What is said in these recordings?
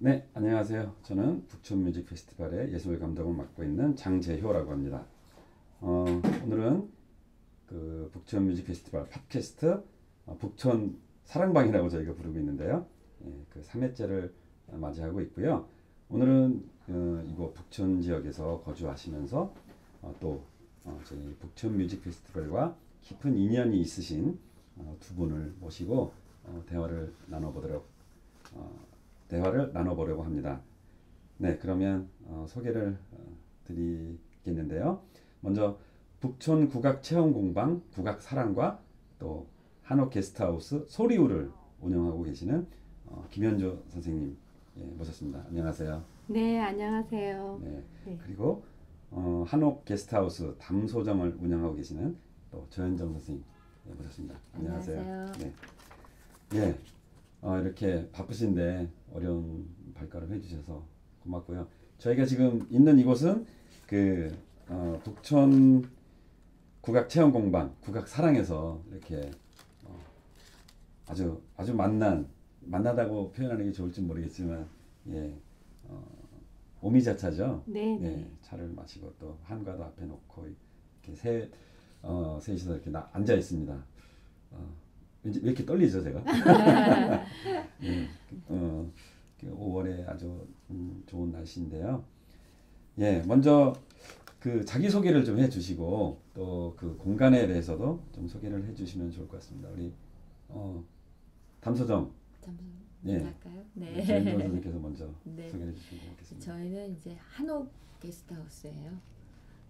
네, 안녕하세요. 저는 북촌 뮤직 페스티벌의 예술 감독을 맡고 있는 장재효라고 합니다. 오늘은 그 북촌 뮤직 페스티벌 팟캐스트 북촌 사랑방이라고 저희가 부르고 있는데요. 그 3회째를 맞이하고 있고요. 오늘은 이곳 북촌 지역에서 거주하시면서 저희 북촌 뮤직 페스티벌과 깊은 인연이 있으신 두 분을 모시고 어, 대화를 나눠보려고 합니다. 네, 그러면 소개를 드리겠는데요. 먼저 북촌 국악 체험 공방 국악 사랑과 또 한옥 게스트하우스 소리우를 운영하고 계시는 김현주 선생님 모셨습니다. 안녕하세요. 네, 안녕하세요. 네, 네, 그리고 한옥 게스트하우스 담소정을 운영하고 계시는 또 조현정 선생님 모셨습니다. 안녕하세요. 안녕하세요. 네, 예, 이렇게 바쁘신데 어려운 발걸음 해주셔서 고맙고요. 저희가 지금 있는 이곳은 그 북촌 국악체험공방 국악사랑에서 이렇게 아주 만나다고 표현하는 게 좋을지 모르겠지만 예, 어, 오미자차죠. 네, 네. 네, 차를 마시고 또 한과도 앞에 놓고 이렇게 셋이서 이렇게 앉아 있습니다. 어, 왠지 왜 이렇게 떨리죠, 제가? 예, 어, 5월에 아주 좋은 날씨인데요. 예, 먼저 그 자기 소개를 좀 해주시고 또 그 공간에 대해서도 좀 소개를 해주시면 좋을 것 같습니다. 우리 담소정, 잠시 예, 할까요? 조현정 네. 선생님께서 먼저 네. 소개해 주시면 고맙겠습니다. 저희는 이제 한옥 게스트하우스예요.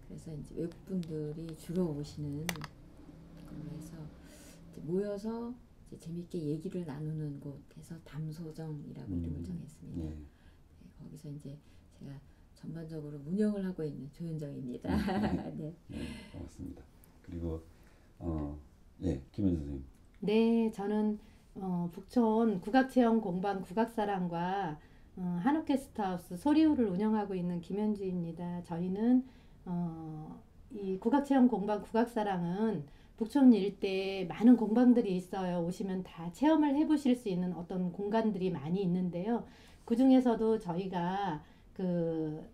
그래서 이제 외국분들이 주로 오시는 그래서 이제 모여서 이제 재밌게 얘기를 나누는 곳에서 담소정이라고 이름을 정했습니다. 예, 네, 거기서 이제 제가 전반적으로 운영을 하고 있는 조현정입니다. 네. 고맙습니다. 그리고 예, 김현 선생님. 네, 저는 북촌 국악체험 공방 국악사랑과 한옥 게스트하우스 소리우를 운영하고 있는 김현주입니다. 저희는 이 국악체험 공방 국악사랑은 북촌 일대에 많은 공방들이 있어요. 오시면 다 체험을 해보실 수 있는 어떤 공간들이 많이 있는데요. 그 중에서도 저희가 그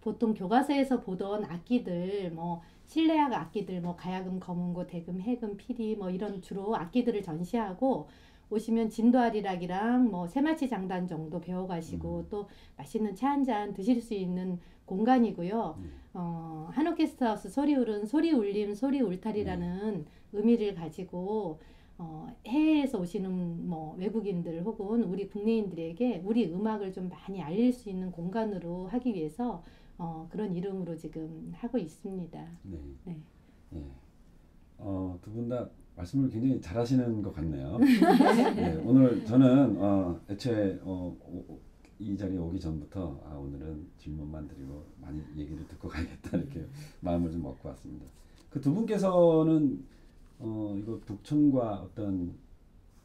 보통 교과서에서 보던 악기들 뭐 실내악 악기들 뭐 가야금, 거문고, 대금, 해금, 피리 뭐 이런 주로 악기들을 전시하고 오시면 진도아리락이랑 뭐 새마치 장단 정도 배워가시고 또 맛있는 차 한 잔 드실 수 있는 공간이고요. 한옥 게스트하우스 소리울은 소리 울림, 소리 울타리라는 의미를 가지고 해외에서 오시는 뭐 외국인들 혹은 우리 국내인들에게 우리 음악을 좀 많이 알릴 수 있는 공간으로 하기 위해서 그런 이름으로 지금 하고 있습니다. 네. 네. 예. 두 분 다 말씀을 굉장히 잘하시는 것 같네요. 네, 오늘 저는 애초에 이 자리에 오기 전부터 오늘은 질문만 드리고 많이 얘기를 듣고 가야겠다 이렇게 마음을 좀 먹고 왔습니다. 그 두 분께서는 이거 북촌과 어떤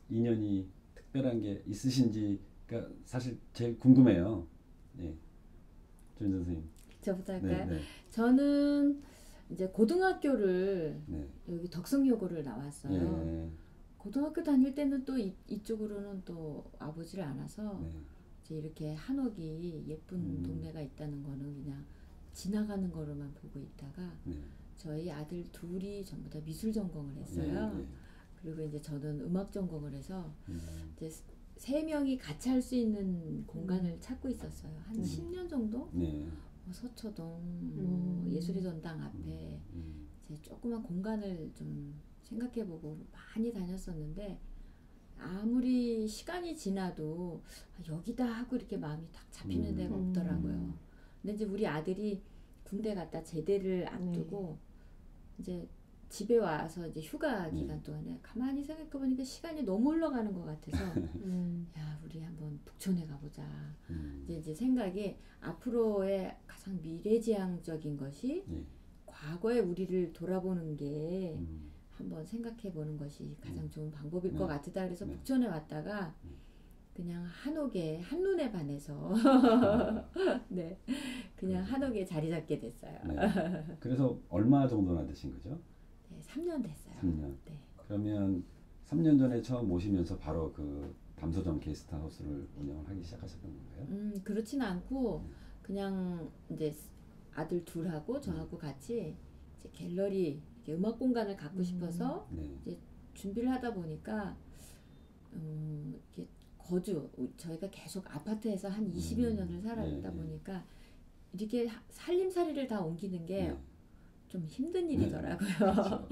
인연이 특별한 게 있으신지가 사실 제일 궁금해요. 예, 조인 선생님. 저부터 네, 할까요? 네, 저는 이제 고등학교를 네. 여기 덕성여고를 나왔어요. 예, 고등학교 다닐 때는 또 이쪽으로는 또 아버지를 안 와서 네. 이제 이렇게 한옥이 예쁜 동네가 있다는 거는 그냥 지나가는 거로만 보고 있다가 네. 저희 아들 둘이 전부 다 미술 전공을 했어요. 예, 예. 그리고 이제 저는 음악 전공을 해서 음, 이제 세 명이 같이 할 수 있는 공간을 찾고 있었어요. 한 10년 정도? 네. 뭐 서초동, 뭐 예술의 전당 앞에 음, 이제 조그만 공간을 좀 생각해보고 많이 다녔었는데 아무리 시간이 지나도 여기다 하고 이렇게 마음이 딱 잡히는 데가 없더라고요. 근데 이제 우리 아들이 군대 갔다 제대를 앞두고 이제 집에 와서 이제 휴가 기간 동안에 가만히 생각해보니까 시간이 너무 흘러가는 것 같아서 야 우리 한번 북촌에 가보자. 이제 생각이 앞으로의 가장 미래지향적인 것이 예. 과거의 우리를 돌아보는 게 한번 생각해 보는 것이 가장 좋은 방법일 것 같다. 그래서 북촌에 왔다가 그냥 한옥에 한눈에 반해서 네 그냥 한옥에 자리 잡게 됐어요. 네. 그래서 얼마 정도나 되신 거죠? 네, 3년 됐어요. 3년. 네. 그러면 3년 전에 처음 오시면서 바로 그 담소정 게스트하우스를 운영을 하기 시작하셨던 건가요? 그렇지는 않고 그냥 이제 아들 둘하고 저하고 같이 이제 갤러리 이렇게 음악 공간을 갖고 싶어서 네. 이제 준비를 하다 보니까 이렇게 저희가 계속 아파트에서 한 20여 년을 살았다 보니까 이렇게 살림살이를 다 옮기는 게 좀 힘든 일이더라고요. 그렇죠.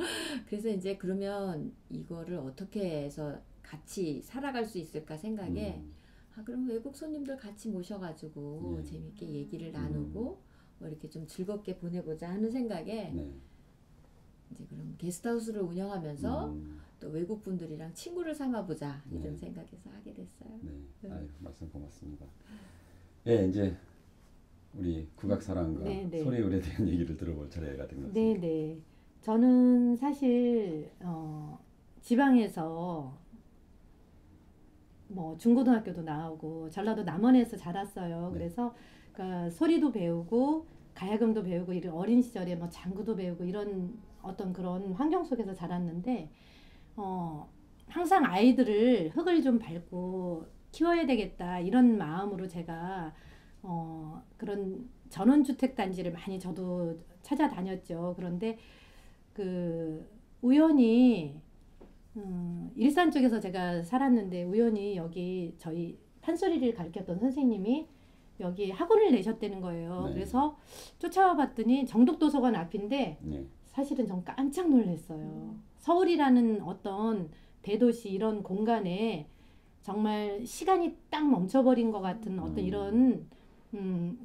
그래서 이제 그러면 이거를 어떻게 해서 같이 살아갈 수 있을까 생각에 그럼 외국 손님들 같이 모셔가지고 재밌게 얘기를 나누고 뭐 이렇게 좀 즐겁게 보내보자 하는 생각에 이제 그럼 게스트하우스를 운영하면서 또 외국 분들이랑 친구를 삼아보자 이런 생각에서 하게 됐어요. 네, 아유, 말씀 고맙습니다. 예, 이제 우리 국악사랑과 소리울에 대한 얘기를 들어볼 차례가 된 것 같습니다. 네. 저는 사실 지방에서 뭐 중고등학교도 나오고 전라도 남원에서 자랐어요. 그래서 그러니까 소리도 배우고 가야금도 배우고 이런 어린 시절에 뭐 장구도 배우고 이런 어떤 그런 환경 속에서 자랐는데 항상 아이들을 흙을 좀 밟고 키워야 되겠다 이런 마음으로 제가 그런 전원주택 단지를 많이 저도 찾아다녔죠. 그런데 그 우연히 일산 쪽에서 제가 살았는데 우연히 여기 저희 판소리를 가르쳤던 선생님이 여기 학원을 내셨다는 거예요. 그래서 쫓아와 봤더니 정독도서관 앞인데 사실은 전 깜짝 놀랐어요. 서울이라는 어떤 대도시 이런 공간에 정말 시간이 딱 멈춰버린 것 같은 어떤 이런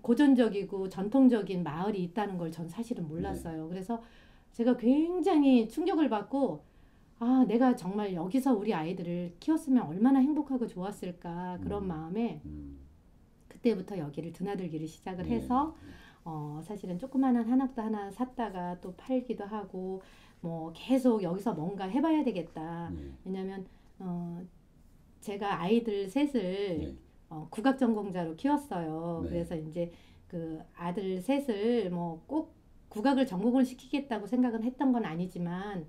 고전적이고 전통적인 마을이 있다는 걸 전 사실은 몰랐어요. 그래서 제가 굉장히 충격을 받고 내가 정말 여기서 우리 아이들을 키웠으면 얼마나 행복하고 좋았을까 그런 마음에 그때부터 여기를 드나들기를 시작을 해서 사실은 조그마한 한옥도 하나 샀다가 또 팔기도 하고 뭐 계속 여기서 뭔가 해봐야 되겠다. 왜냐면 제가 아이들 셋을 국악 전공자로 키웠어요. 그래서 이제 그 아들 셋을 뭐 꼭 국악을 전공을 시키겠다고 생각은 했던 건 아니지만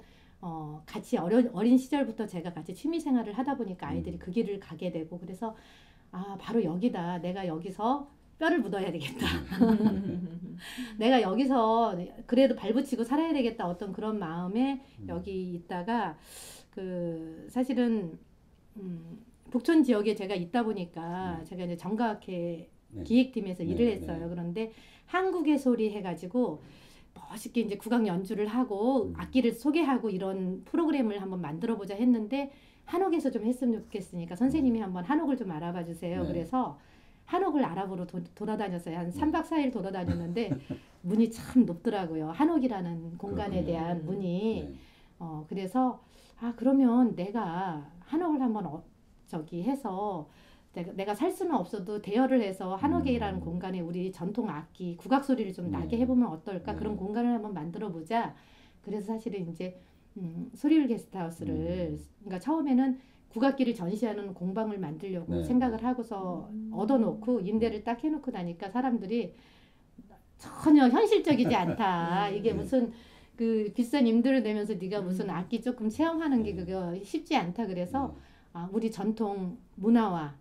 같이 어린 시절부터 제가 같이 취미 생활을 하다 보니까 아이들이 그 길을 가게 되고 그래서 바로 여기다. 내가 여기서 뼈를 묻어야 되겠다. 내가 여기서 그래도 발붙이고 살아야 되겠다. 어떤 그런 마음에 여기 있다가 그 사실은 북촌 지역에 제가 있다 보니까 제가 이제 정가학회 기획팀에서 일을 했어요. 그런데 한국의 소리 해가지고 멋있게 이제 국악 연주를 하고 악기를 소개하고 이런 프로그램을 한번 만들어보자 했는데 한옥에서 좀 했으면 좋겠으니까 선생님이 한번 한옥을 좀 알아봐 주세요. 그래서 한옥을 알아보러 돌아다녔어요. 한 3박 4일 돌아다녔는데 문이 참 높더라고요. 한옥이라는 공간에 대한 문이. 그래서 그러면 내가 한옥을 한번 해서 내가 살 수는 없어도 대여를 해서 한옥이라는 공간에 우리 전통 악기, 국악 소리를 좀 나게 해보면 어떨까? 그런 공간을 한번 만들어 보자. 그래서 사실은 이제 소리울 게스트하우스를 그러니까 처음에는 국악기를 전시하는 공방을 만들려고 생각을 하고서 얻어놓고 임대를 딱 해놓고 나니까 사람들이 전혀 현실적이지 않다. 이게 무슨 그 비싼 임대를 내면서 네가 무슨 악기 조금 체험하는 게 그거 쉽지 않다. 그래서 우리 전통 문화와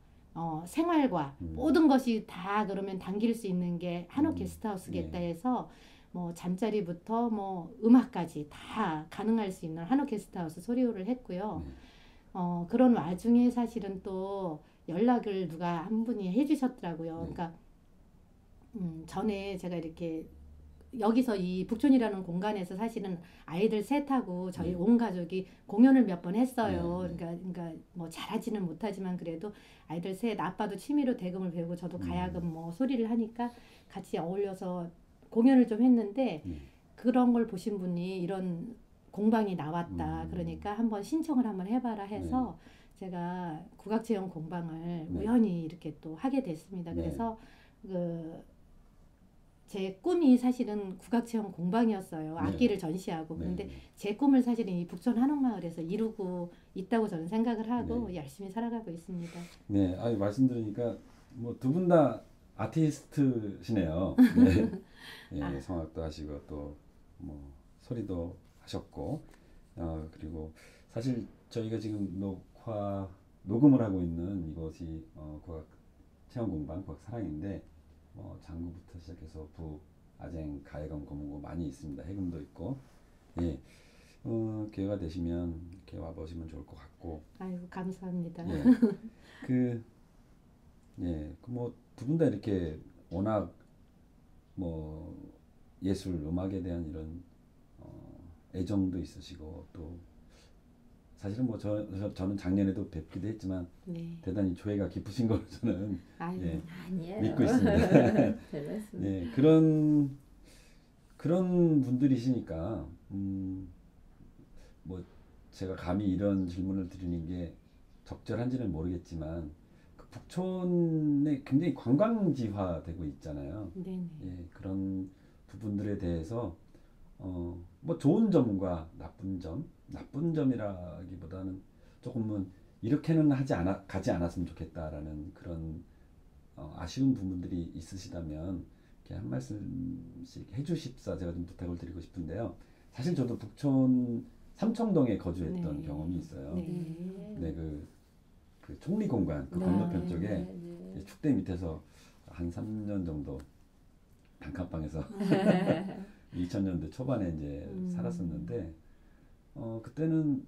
생활과 모든 것이 다 그러면 담길 수 있는 게 한옥 게스트하우스겠다 해서 뭐 잠자리부터 뭐 음악까지 다 가능할 수 있는 한옥 게스트하우스 소리호를 했고요. 그런 와중에 사실은 또 연락을 누가 한 분이 해주셨더라고요. 그러니까 전에 제가 이렇게 여기서 이 북촌이라는 공간에서 사실은 아이들 셋하고 저희 온 가족이 공연을 몇 번 했어요. 그러니까 뭐 잘하지는 못하지만 그래도 아이들 셋 아빠도 취미로 대금을 배우고 저도 가야금 뭐 소리를 하니까 같이 어울려서 공연을 좀 했는데 그런 걸 보신 분이 이런 공방이 나왔다. 그러니까 한번 신청을 한번 해봐라 해서 제가 국악체험 공방을 우연히 이렇게 또 하게 됐습니다. 그래서 제 꿈이 사실은 국악체험 공방이었어요. 악기를 전시하고. 그런데 제 꿈을 사실은 이 북촌 한옥마을에서 이루고 있다고 저는 생각을 하고 열심히 살아가고 있습니다. 네, 말씀 들으니까 뭐 두 분 다 아티스트시네요. 네, 성악도 하시고 또 뭐 소리도 하셨고 그리고 사실 저희가 지금 녹화 녹음을 하고 있는 이것이 국악 체험공방 국악사랑인데 장구부터 시작해서 부, 아쟁, 가해금, 고문고 많이 있습니다. 해금도 있고 예. 기회가 되시면 이렇게 와보시면 좋을 것 같고. 아이고 감사합니다. 예. 뭐 두 분 다 이렇게 워낙 뭐 예술 음악에 대한 이런 애정도 있으시고 또 사실은 뭐 저는 작년에도 뵙기도 했지만 네. 대단히 조예가 깊으신 걸로 저는 예, 아니에요. 믿고 있습니다. 별 말씀. 예, 그런 분들이시니까 뭐 제가 감히 이런 질문을 드리는 게 적절한지는 모르겠지만 그 북촌에 굉장히 관광지화되고 있잖아요. 네네. 예, 그런 부분들에 대해서 뭐 좋은 점과 나쁜 점이라기보다는 조금은 이렇게는 가지 않았으면 좋겠다라는 그런 아쉬운 부분들이 있으시다면 이렇게 한 말씀씩 해주십사 제가 좀 부탁을 드리고 싶은데요. 사실 저도 북촌 삼청동에 거주했던 네. 경험이 있어요. 네. 네, 그 총리공관 그 네. 건너편 쪽에 네. 축대 밑에서 한 3년 정도 단칸방에서 2000년대 초반에 이제 살았었는데 그때는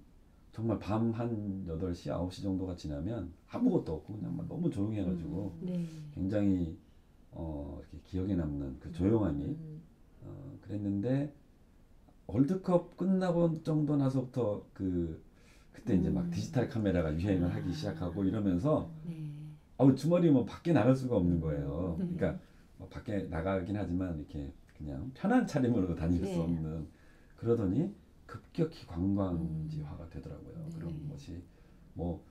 정말 밤 한 8시, 9시 정도가 지나면 아무것도 없고 그냥 막 너무 조용해가지고 네. 굉장히 이렇게 기억에 남는 그 조용함이 그랬는데 월드컵 끝나고 정도 나서부터 그때 이제 막 디지털 카메라가 유행을 하기 시작하고 이러면서 네. 주말이면 밖에 나갈 수가 없는 거예요. 네. 그러니까 밖에 나가긴 하지만 이렇게 그냥 편한 차림으로 다닐 수 네. 없는 그러더니 급격히 관광지화가 되더라고요. 네. 그런 것이 뭐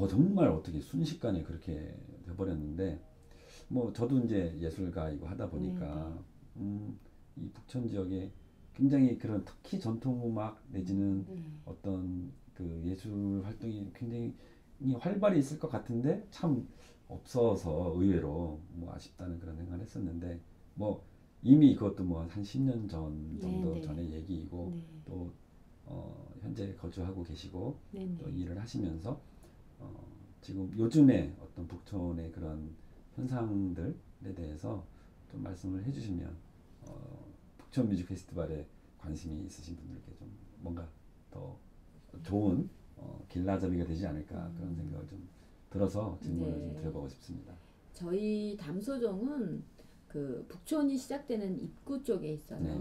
정말 어떻게 순식간에 그렇게 돼버렸는데 뭐 저도 이제 예술가이고 하다 보니까 이 북촌 지역에 굉장히 그런 특히 전통음악 내지는 네. 어떤 그 예술 활동이 굉장히 활발히 있을 것 같은데 참 없어서 의외로 뭐 아쉽다는 그런 생각을 했었는데 뭐 이미 그것도 뭐 한 10년 전 정도 네. 전의 얘기이고 네. 또 현재 거주하고 계시고 네. 또 일을 하시면서 지금 요즘에 어떤 북촌의 그런 현상들에 대해서 좀 말씀을 해주시면 북촌 뮤직 페스티벌에 관심이 있으신 분들께 좀 뭔가 더 좋은 길라잡이가 되지 않을까 그런 생각을 좀 들어서 질문을 네. 좀 드려보고 싶습니다. 저희 담소정은 그 북촌이 시작되는 입구 쪽에 있어요. 네.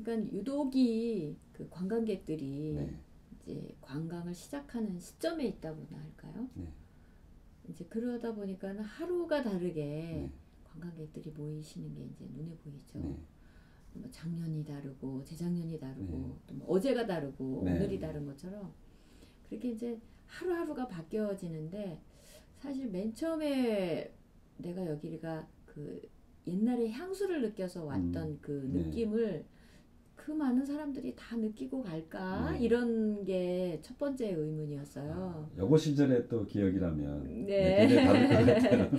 그러니까 유독이 그 관광객들이 네. 이제 관광을 시작하는 시점에 있다고나 할까요? 네. 이제 그러다 보니까 하루가 다르게 네. 관광객들이 모이시는 게 이제 눈에 보이죠. 네. 뭐 작년이 다르고 재작년이 다르고 네. 또뭐 어제가 다르고 네. 오늘이 다른 것처럼 그렇게 이제 하루하루가 바뀌어지는데 사실 맨 처음에 내가 여기가 그 옛날에 향수를 느껴서 왔던 그 네. 느낌을 그 많은 사람들이 다 느끼고 갈까? 네. 이런 게 첫 번째 의문이었어요. 여고 시절에 또 기억이라면 네. 굉장히 다를 것 같아요.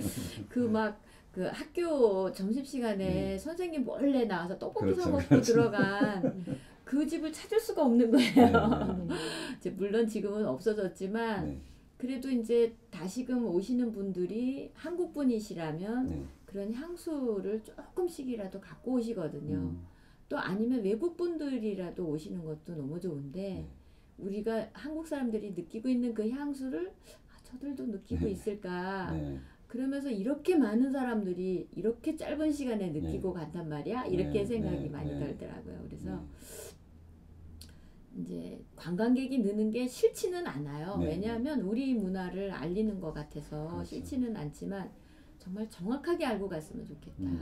그 막 그 학교 점심시간에 네. 선생님 몰래 나와서 떡볶이 그렇죠, 사 먹고 그렇죠. 들어간 그 집을 찾을 수가 없는 거예요. 네. 네. 이제 물론 지금은 없어졌지만 네. 그래도 이제 다시금 오시는 분들이 한국 분이시라면 네. 그런 향수를 조금씩이라도 갖고 오시거든요. 음. 또 아니면 외국 분들이라도 오시는 것도 너무 좋은데 네. 우리가 한국 사람들이 느끼고 있는 그 향수를 저들도 느끼고 네. 있을까? 네. 그러면서 이렇게 많은 사람들이 이렇게 짧은 시간에 느끼고 간단 말이야? 이렇게 네. 생각이 네. 많이 네. 들더라고요. 그래서 네. 이제 관광객이 느는 게 싫지는 않아요. 네. 왜냐하면 우리 문화를 알리는 것 같아서 그렇죠. 싫지는 않지만 정말 정확하게 알고 갔으면 좋겠다. 네.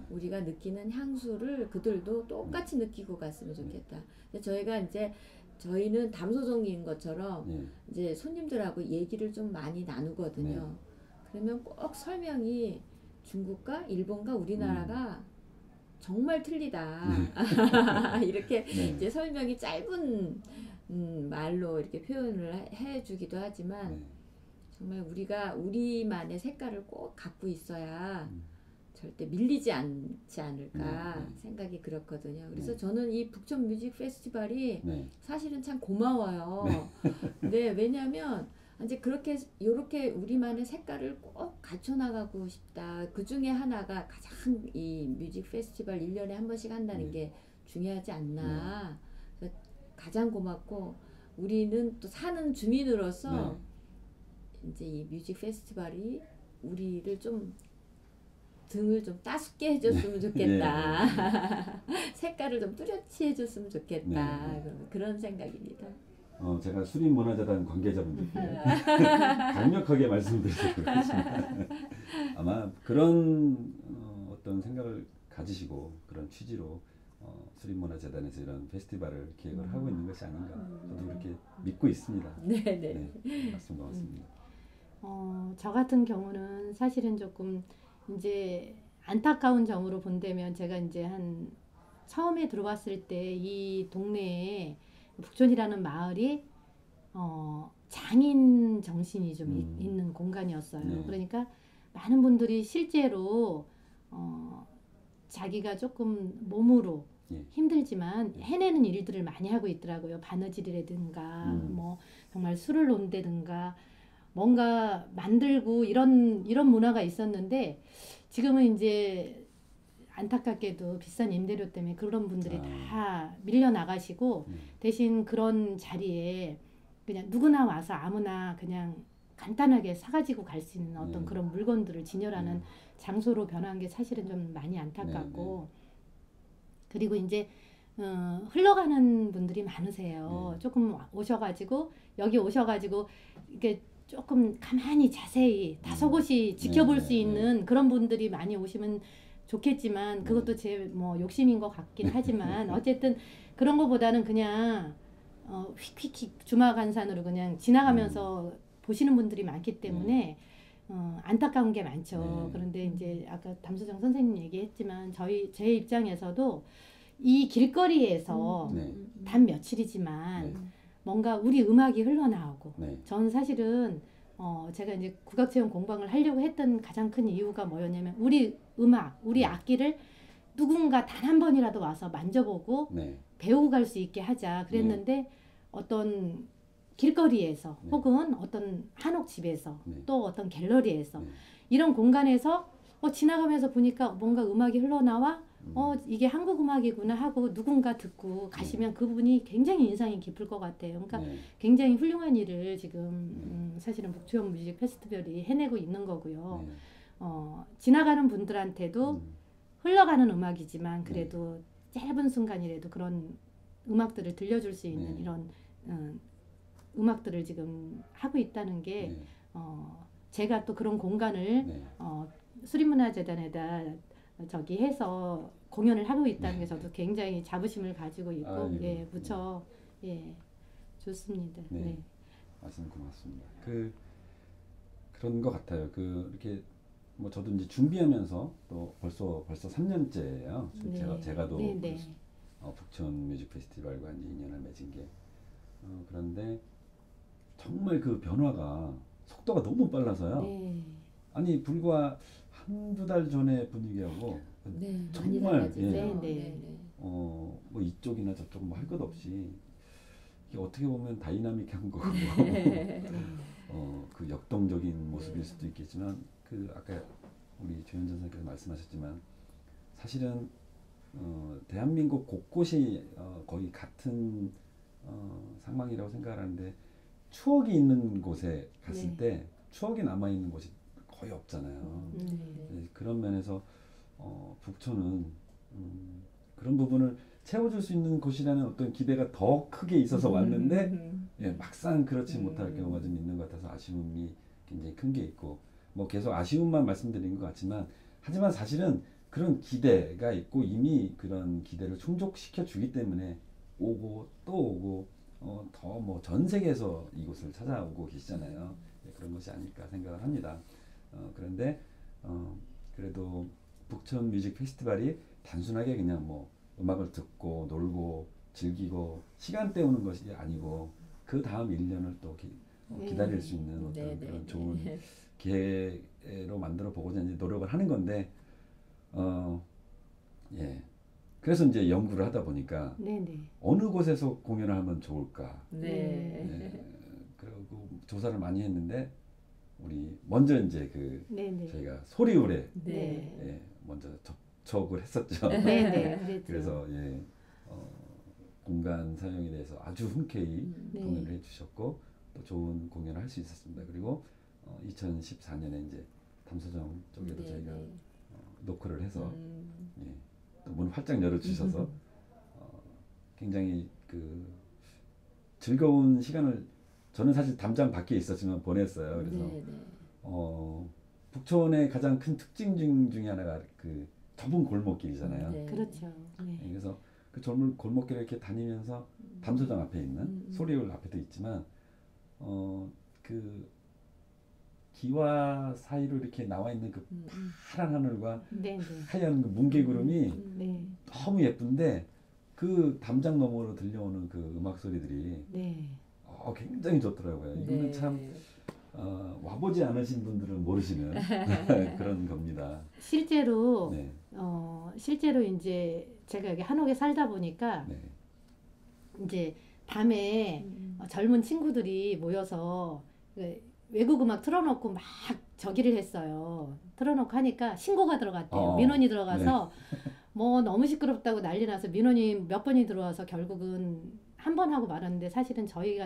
우리가 느끼는 향수를 그들도 똑같이 느끼고 갔으면 좋겠다. 근데 저희가 이제 저희는 담소정인 것처럼 네. 이제 손님들하고 얘기를 좀 많이 나누거든요. 네. 그러면 꼭 설명이 중국과 일본과 우리나라가 정말 틀리다. 이렇게 네. 이제 설명이 짧은 말로 이렇게 표현을 해주기도 하지만 네. 정말 우리가 우리만의 색깔을 꼭 갖고 있어야 음. 절대 밀리지 않지 않을까 네, 네. 생각이 그렇거든요. 그래서 네. 저는 이 북촌 뮤직 페스티벌이 네. 사실은 참 고마워요. 네. 네, 왜냐하면 이제 그렇게 요렇게 우리만의 색깔을 꼭 갖춰 나가고 싶다. 그 중에 하나가 가장 이 뮤직 페스티벌 1년에 한 번씩 한다는 네. 게 중요하지 않나. 그래서 가장 고맙고 우리는 또 사는 주민으로서 이제 이 뮤직 페스티벌이 우리를 좀 등을 좀 따숩게 해줬으면 좋겠다. 색깔을 좀 뚜렷이 해줬으면 좋겠다. 그런 생각입니다. 제가 수립문화재단 관계자분들께 강력하게 말씀드리도록 하겠습니다. 아마 그런 어떤 생각을 가지시고 그런 취지로 수립문화재단에서 이런 페스티벌을 기획을 하고 있는 것이 아닌가 저도 그렇게 믿고 있습니다. 네네. 말씀 고맙습니다. 저 같은 경우는 사실은 조금 이제 안타까운 점으로 본다면 제가 이제 한 처음에 들어왔을 때 이 동네에 북촌이라는 마을이 장인 정신이 좀 있는 공간이었어요. 그러니까 많은 분들이 실제로 자기가 조금 몸으로 힘들지만 해내는 일들을 많이 하고 있더라고요. 바느질이라든가 뭐 정말 술을 논다든가 뭔가 만들고 이런 문화가 있었는데 지금은 이제 안타깝게도 비싼 임대료 때문에 그런 분들이 다 밀려나가시고 대신 그런 자리에 그냥 누구나 와서 아무나 그냥 간단하게 사가지고 갈 수 있는 어떤 그런 물건들을 진열하는 장소로 변한 게 사실은 좀 많이 안타깝고 그리고 이제 흘러가는 분들이 많으세요. 조금 오셔가지고 여기 오셔가지고 이게 조금 가만히 자세히 다소곳이 지켜볼 수 있는 그런 분들이 많이 오시면 좋겠지만 그것도 제 뭐 욕심인 것 같긴 하지만 어쨌든 그런 것보다는 그냥 휙휙 주마간산으로 그냥 지나가면서 보시는 분들이 많기 때문에 안타까운 게 많죠. 그런데 이제 아까 담수정 선생님 얘기했지만 제 입장에서도 이 길거리에서 단 며칠이지만 뭔가 우리 음악이 흘러나오고 저는 사실은 제가 이제 국악체험 공방을 하려고 했던 가장 큰 이유가 뭐였냐면 우리 음악, 우리 악기를 누군가 단 한 번이라도 와서 만져보고 배우고 갈 수 있게 하자 그랬는데 어떤 길거리에서 혹은 어떤 한옥집에서 또 어떤 갤러리에서 이런 공간에서 지나가면서 보니까 뭔가 음악이 흘러나와 이게 한국 음악이구나 하고 누군가 듣고 가시면 그분이 굉장히 인상이 깊을 것 같아요. 그러니까 굉장히 훌륭한 일을 지금 사실은 북초연 뮤직 페스티벌이 해내고 있는 거고요. 지나가는 분들한테도 흘러가는 음악이지만 그래도 짧은 순간이라도 그런 음악들을 들려줄 수 있는 이런 음악들을 지금 하고 있다는 게 제가 또 그런 공간을 수립문화재단에다 저기 해서 공연을 하고 있다는 게 저도 굉장히 자부심을 가지고 있고 무척 좋습니다. 말씀 고맙습니다. 그런 것 같아요. 이렇게 뭐 저도 이제 준비하면서 또 벌써 3년째예요. 제가도 북촌 뮤직 페스티벌과 이제 인연을 맺은 게 그런데 정말 그 변화가 속도가 너무 빨라서요. 아니 불과 한두 달 전의 분위기하고 정말 뭐 이쪽이나 저쪽 뭐 할 것 없이 이게 어떻게 보면 다이나믹한 거고 그 역동적인 모습일 수도 있겠지만 아까 우리 조현전 선생님께서 말씀하셨지만 사실은 대한민국 곳곳이 거의 같은 상황이라고 생각하는데 추억이 있는 곳에 갔을 때 추억이 남아 있는 곳이 거의 없잖아요. 그런 면에서 북촌은 그런 부분을 채워줄 수 있는 곳이라는 어떤 기대가 더 크게 있어서 왔는데 막상 그렇지 못할 경우가 좀 있는 것 같아서 아쉬움이 굉장히 큰 게 있고 뭐 계속 아쉬움만 말씀드린 것 같지만 하지만 사실은 그런 기대가 있고 이미 그런 기대를 충족시켜 주기 때문에 오고 또 오고 더 뭐 전 세계에서 이곳을 찾아오고 계시잖아요. 그런 것이 아닐까 생각을 합니다. 그런데 그래도 북촌 뮤직 페스티벌이 단순하게 그냥 뭐 음악을 듣고 놀고 즐기고 시간 때우는 것이 아니고 그 다음 1년을 또 기다릴 수 있는 어떤 그런 좋은 기회로 만들어 보고자 이제 노력을 하는 건데 그래서 이제 연구를 하다 보니까 어느 곳에서 공연을 하면 좋을까 그리고 조사를 많이 했는데 우리 먼저 이제 그 네네. 저희가 소리울에 네. 예, 먼저 접촉을 했었죠. 네네. 그랬죠. 그래서 예, 공간 사용에 대해서 아주 흔쾌히 네. 공연을 해주셨고 또 좋은 공연을 할 수 있었습니다. 그리고 2014년에 이제 담소정 쪽에도 네, 저희가 네. 노크를 해서 예, 또 문을 활짝 열어주셔서 굉장히 그 즐거운 시간을 저는 사실 담장 밖에 있었지만 보냈어요. 그래서 네, 네. 북촌의 가장 큰 특징 중에 하나가 그 좁은 골목길이잖아요. 네. 그렇죠. 네. 예, 그래서 그 좁은 골목길을 이렇게 다니면서 담소장 앞에 있는 소리울 앞에도 있지만 그 기와 사이로 이렇게 나와 있는 그 파란 하늘과 네네. 하얀 그 뭉게구름이 네. 너무 예쁜데 그 담장 너머로 들려오는 그 음악 소리들이 네. 굉장히 좋더라고요. 이거는 네. 참 와보지 않으신 분들은 모르시는 그런 겁니다. 실제로 네. 실제로 이제 제가 여기 한옥에 살다 보니까 네. 이제 밤에 젊은 친구들이 모여서 그 외국 음악 틀어놓고 막 저기를 했어요. 틀어놓고 하니까 신고가 들어갔대요. 민원이 들어가서 뭐 너무 시끄럽다고 난리 나서 민원이 몇 번이 들어와서 결국은 한 번 하고 말았는데 사실은 저희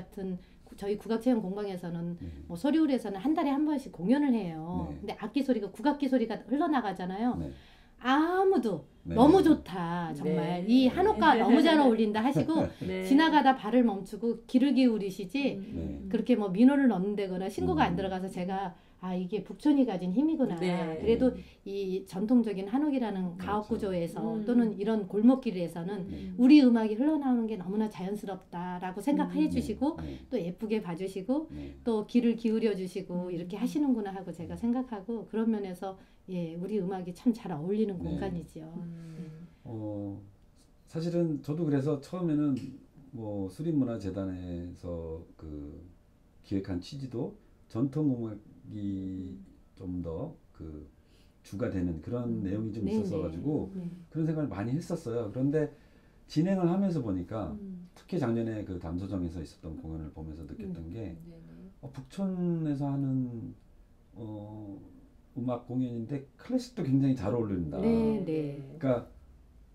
국악체험 공방에서는 뭐 소리울에서는 한 달에 한 번씩 공연을 해요. 네. 근데 악기 소리가 국악기 소리가 흘러나가잖아요. 네. 아무도 네. 너무 좋다 정말 네. 이 한옥과 너무 잘 어울린다 하시고 네. 지나가다 발을 멈추고 귀를 기울이시지 네. 그렇게 뭐 민원을 넣는다거나 신고가 안 들어가서 제가 이게 북촌이 가진 힘이구나. 네. 그래도 이 전통적인 한옥이라는 가옥 구조에서 또는 이런 골목길에서는 우리 음악이 흘러나오는 게 너무나 자연스럽다라고 생각해 주시고 네. 또 예쁘게 봐주시고 네. 또 귀를 기울여 주시고 이렇게 하시는구나 하고 제가 생각하고 그런 면에서 예 우리 음악이 참 잘 어울리는 네. 공간이죠. 사실은 저도 그래서 처음에는 뭐 수립문화재단에서 그 기획한 취지도 전통음악이 좀 더 그 주가 되는 그런 내용이 좀 네네. 있었어가지고 네. 그런 생각을 많이 했었어요. 그런데 진행을 하면서 보니까 특히 작년에 그 담소정에서 있었던 공연을 보면서 느꼈던 게 네, 북촌에서 하는 음악 공연인데 클래식도 굉장히 잘 어울린다. 네, 네. 그러니까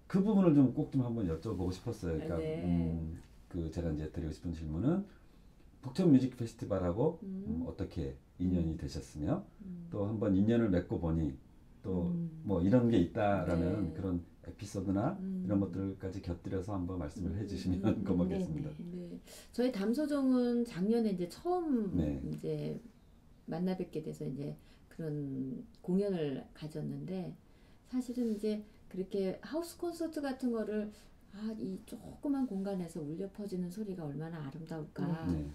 그 부분을 좀 꼭 좀 한번 여쭤보고 싶었어요. 그러니까 네. 그 제가 이제 드리고 싶은 질문은 북촌 뮤직 페스티벌하고 어떻게 인연이 되셨으며 또 한번 인연을 맺고 보니 또 뭐 이런 게 있다라는 네. 그런 에피소드나 이런 것들까지 곁들여서 한번 말씀을 해주시면 고맙겠습니다. 네. 저희 담소정은 작년에 이제 처음 네. 이제 만나 뵙게 돼서 이제 그런 공연을 가졌는데 사실은 이제 그렇게 하우스 콘서트 같은 거를 이 조그만 공간에서 울려 퍼지는 소리가 얼마나 아름다울까. 네.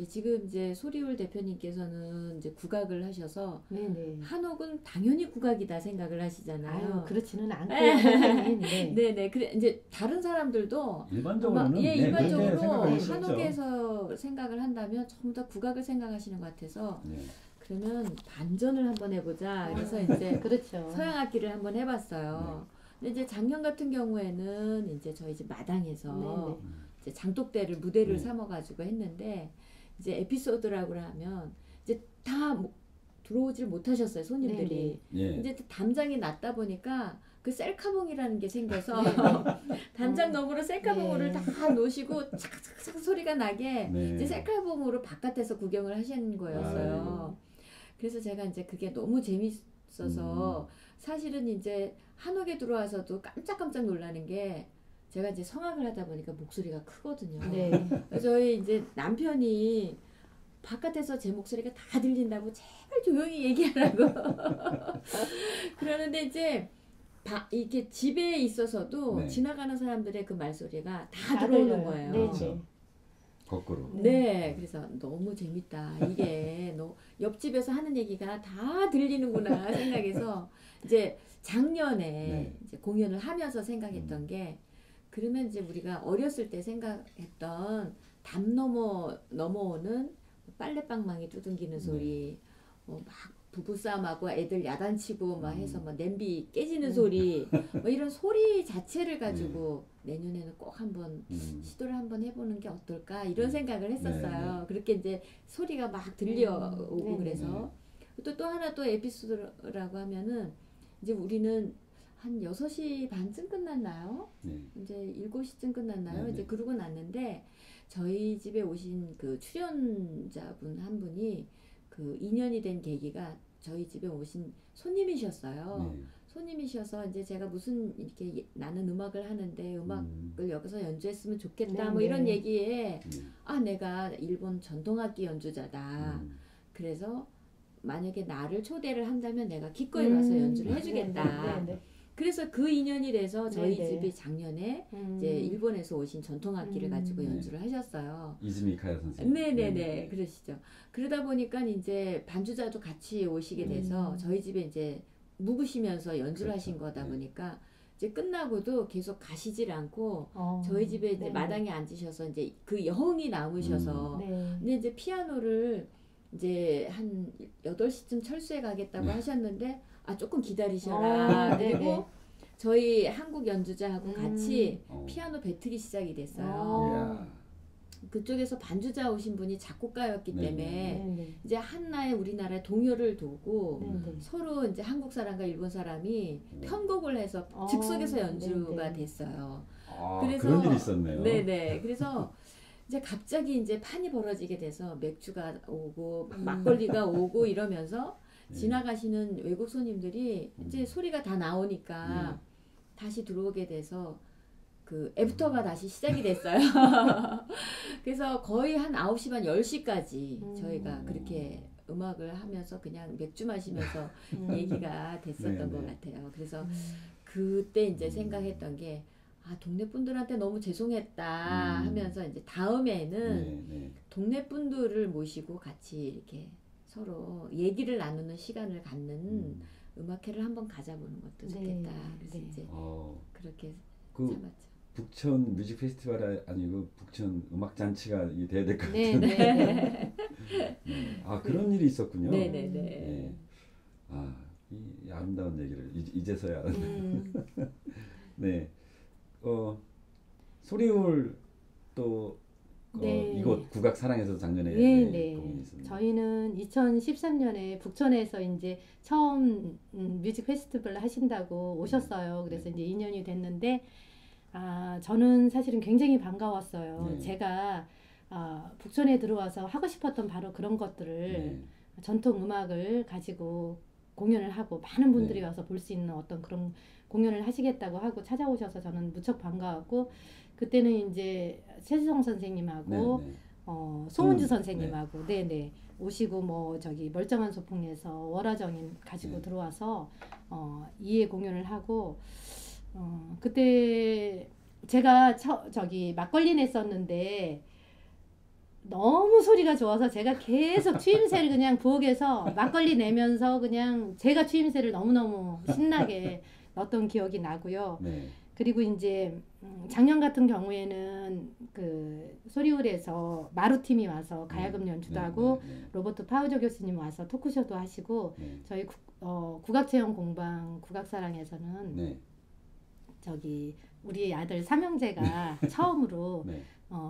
지금 이제 소리울 대표님께서는 이제 국악을 하셔서 네네. 한옥은 당연히 국악이다 생각을 하시잖아요. 아유 그렇지는 않고요. 선생님. 네. 네네. 그래 이제 다른 사람들도 일반적으로는 예, 네, 그렇게 일반적으로 생각하기 쉽죠. 한옥에서 생각을 한다면 전부 다 국악을 생각하시는 것 같아서 네. 그러면 반전을 한번 해보자. 그래서 이제 그렇죠. 서양 악기를 한번 해봤어요. 근데 이제 작년 같은 경우에는 이제 저희 집 마당에서 이제 장독대를 무대를 삼아가지고 했는데 이제 에피소드라고 하면 이제 다 들어오질 못하셨어요 손님들이. 예. 이제 담장이 낮다 보니까 그 셀카봉이라는 게 생겨서 담장 너머로 셀카봉을 다 놓으시고 착착착 소리가 나게 이제 셀카봉으로 바깥에서 구경을 하시는 거였어요. 그래서 제가 이제 그게 너무 재밌어서 사실은 이제 한옥에 들어와서도 깜짝깜짝 놀라는 게 제가 이제 성악을 하다 보니까 목소리가 크거든요. 네. 그래서 저희 이제 남편이 바깥에서 제 목소리가 다 들린다고 제발 조용히 얘기하라고 그러는데 이제 이렇게 집에 있어서도 지나가는 사람들의 그 말소리가 다 들어오는 거예요. 그렇죠. 거꾸로. 네, 그래서 너무 재밌다. 이게 옆집에서 하는 얘기가 다 들리는구나 생각해서 이제 작년에 이제 공연을 하면서 생각했던 게 그러면 이제 우리가 어렸을 때 생각했던 담 넘어오는 빨래방망이 두둥기는 소리, 막 부부싸움하고 애들 야단치고 막 해서 뭐 냄비 깨지는 음. 소리 뭐 이런 소리 자체를 가지고 내년에는 꼭 한번 음. 시도를 한번 해보는 게 어떨까 이런 생각을 했었어요. 네, 그렇게 이제 소리가 막 들려오고 네, 그래서 또 하나 또 에피소드라고 하면은 이제 우리는 한 6시 반쯤 끝났나요? 네. 이제 7시쯤 끝났나요? 네, 이제 네. 그러고 났는데 저희 집에 오신 그 출연자분 한 분이 그 인연이 된 계기가 저희 집에 오신 손님이셨어요. 네. 손님이셔서 이제 제가 무슨 이렇게 나는 음악을 하는데 음악을 여기서 연주했으면 좋겠다 네, 뭐 이런 네. 얘기에 네. 아 내가 일본 전통악기 연주자다. 그래서 만약에 나를 초대를 한다면 내가 기꺼이 와서 연주를 해주겠다. 네, 네, 그래서 그 인연이 돼서 저희 네네. 집이 작년에 네. 이제 일본에서 오신 전통악기를 가지고 네. 연주를 하셨어요. 이즈미 카야 선생님. 네네네, 그러시죠. 그러다 보니까 이제 반주자도 같이 오시게 돼서 저희 집에 이제 묵으시면서 연주를 그렇죠. 하신 거다 네. 보니까 이제 끝나고도 계속 가시질 않고 어, 저희 집에 이제 네네. 마당에 앉으셔서 이제 그 여흥이 남으셔서 네. 근데 이제 피아노를 이제 한 8시쯤 철수해 가겠다고 하셨는데 아 조금 기다리셔라. 그리고 네네. 저희 한국 연주자하고 같이 어. 피아노 배틀이 시작이 됐어요. 이야. 그쪽에서 반주자 오신 분이 작곡가였기 네, 때문에 네, 네. 이제 한나의 우리나라의 동요를 두고 네, 네. 서로 이제 한국 사람과 일본 사람이 음. 편곡을 해서 어, 즉석에서 연주가 네, 네. 됐어요. 아, 그래서- 그런 일이 있었네요. 네네. 그래서 이제 갑자기 이제 판이 벌어지게 돼서 맥주가 오고 막걸리가 오고 이러면서 네. 지나가시는 외국 손님들이 이제 소리가 다 나오니까 네. 다시 들어오게 돼서 그 애프터가 다시 시작이 됐어요. 그래서 거의 한 9시 반 10시까지 저희가 그렇게 음악을 하면서 그냥 맥주 마시면서 얘기가 됐었던 네, 것 네. 같아요. 그래서 그때 이제 생각했던 게 아, 동네 분들한테 너무 죄송했다 하면서 이제 다음에는 네, 네. 동네 분들을 모시고 같이 이렇게 서로 얘기를 나누는 시간을 갖는 음악회를 한번 가져보는 것도 네, 좋겠다. 그래서 네. 이제 그렇게 그 참았죠. 북천 뮤직 페스티벌이 아니고 북천 음악 잔치가 돼야 될 것 네, 같은데. 네. 네. 아, 그런 일이 있었군요. 네네네. 네. 아, 이 아름다운 얘기를 이제서야. 네. 소리울 또 네. 이곳 국악 사랑에서 작년에 네, 네, 네. 공연이 있습니다. 저희는 2013년에 북촌에서 이제 처음 뮤직 페스티벌을 하신다고 오셨어요. 그래서 이제 2년이 됐는데, 아, 저는 사실은 굉장히 반가웠어요. 네. 제가 북촌에 들어와서 하고 싶었던 바로 그런 것들을 네. 전통 음악을 가지고 공연을 하고 많은 분들이 네. 와서 볼 수 있는 어떤 그런 공연을 하시겠다고 하고 찾아오셔서 저는 무척 반가웠고, 그때는 이제 최수성 선생님하고 네, 네. 송은주 선생님하고 네네 오시고 뭐 저기 멀쩡한 소풍에서 월화정인 가지고 네. 들어와서 2회 공연을 하고 그때 제가 저기 막걸리 냈었는데 너무 소리가 좋아서 제가 계속 추임새를 그냥 부엌에서 막걸리 내면서 그냥 제가 추임새를 너무너무 신나게 넣었던 기억이 나고요. 네. 그리고 이제 작년 같은 경우에는 그 소리홀에서 마루팀이 와서 가야금 연주도 네, 하고 네, 네. 로버트 파우저 교수님 와서 토크쇼도 하시고 네. 저희 국악체험 공방 국악사랑에서는 네. 저기 우리 아들 삼형제가 처음으로 네.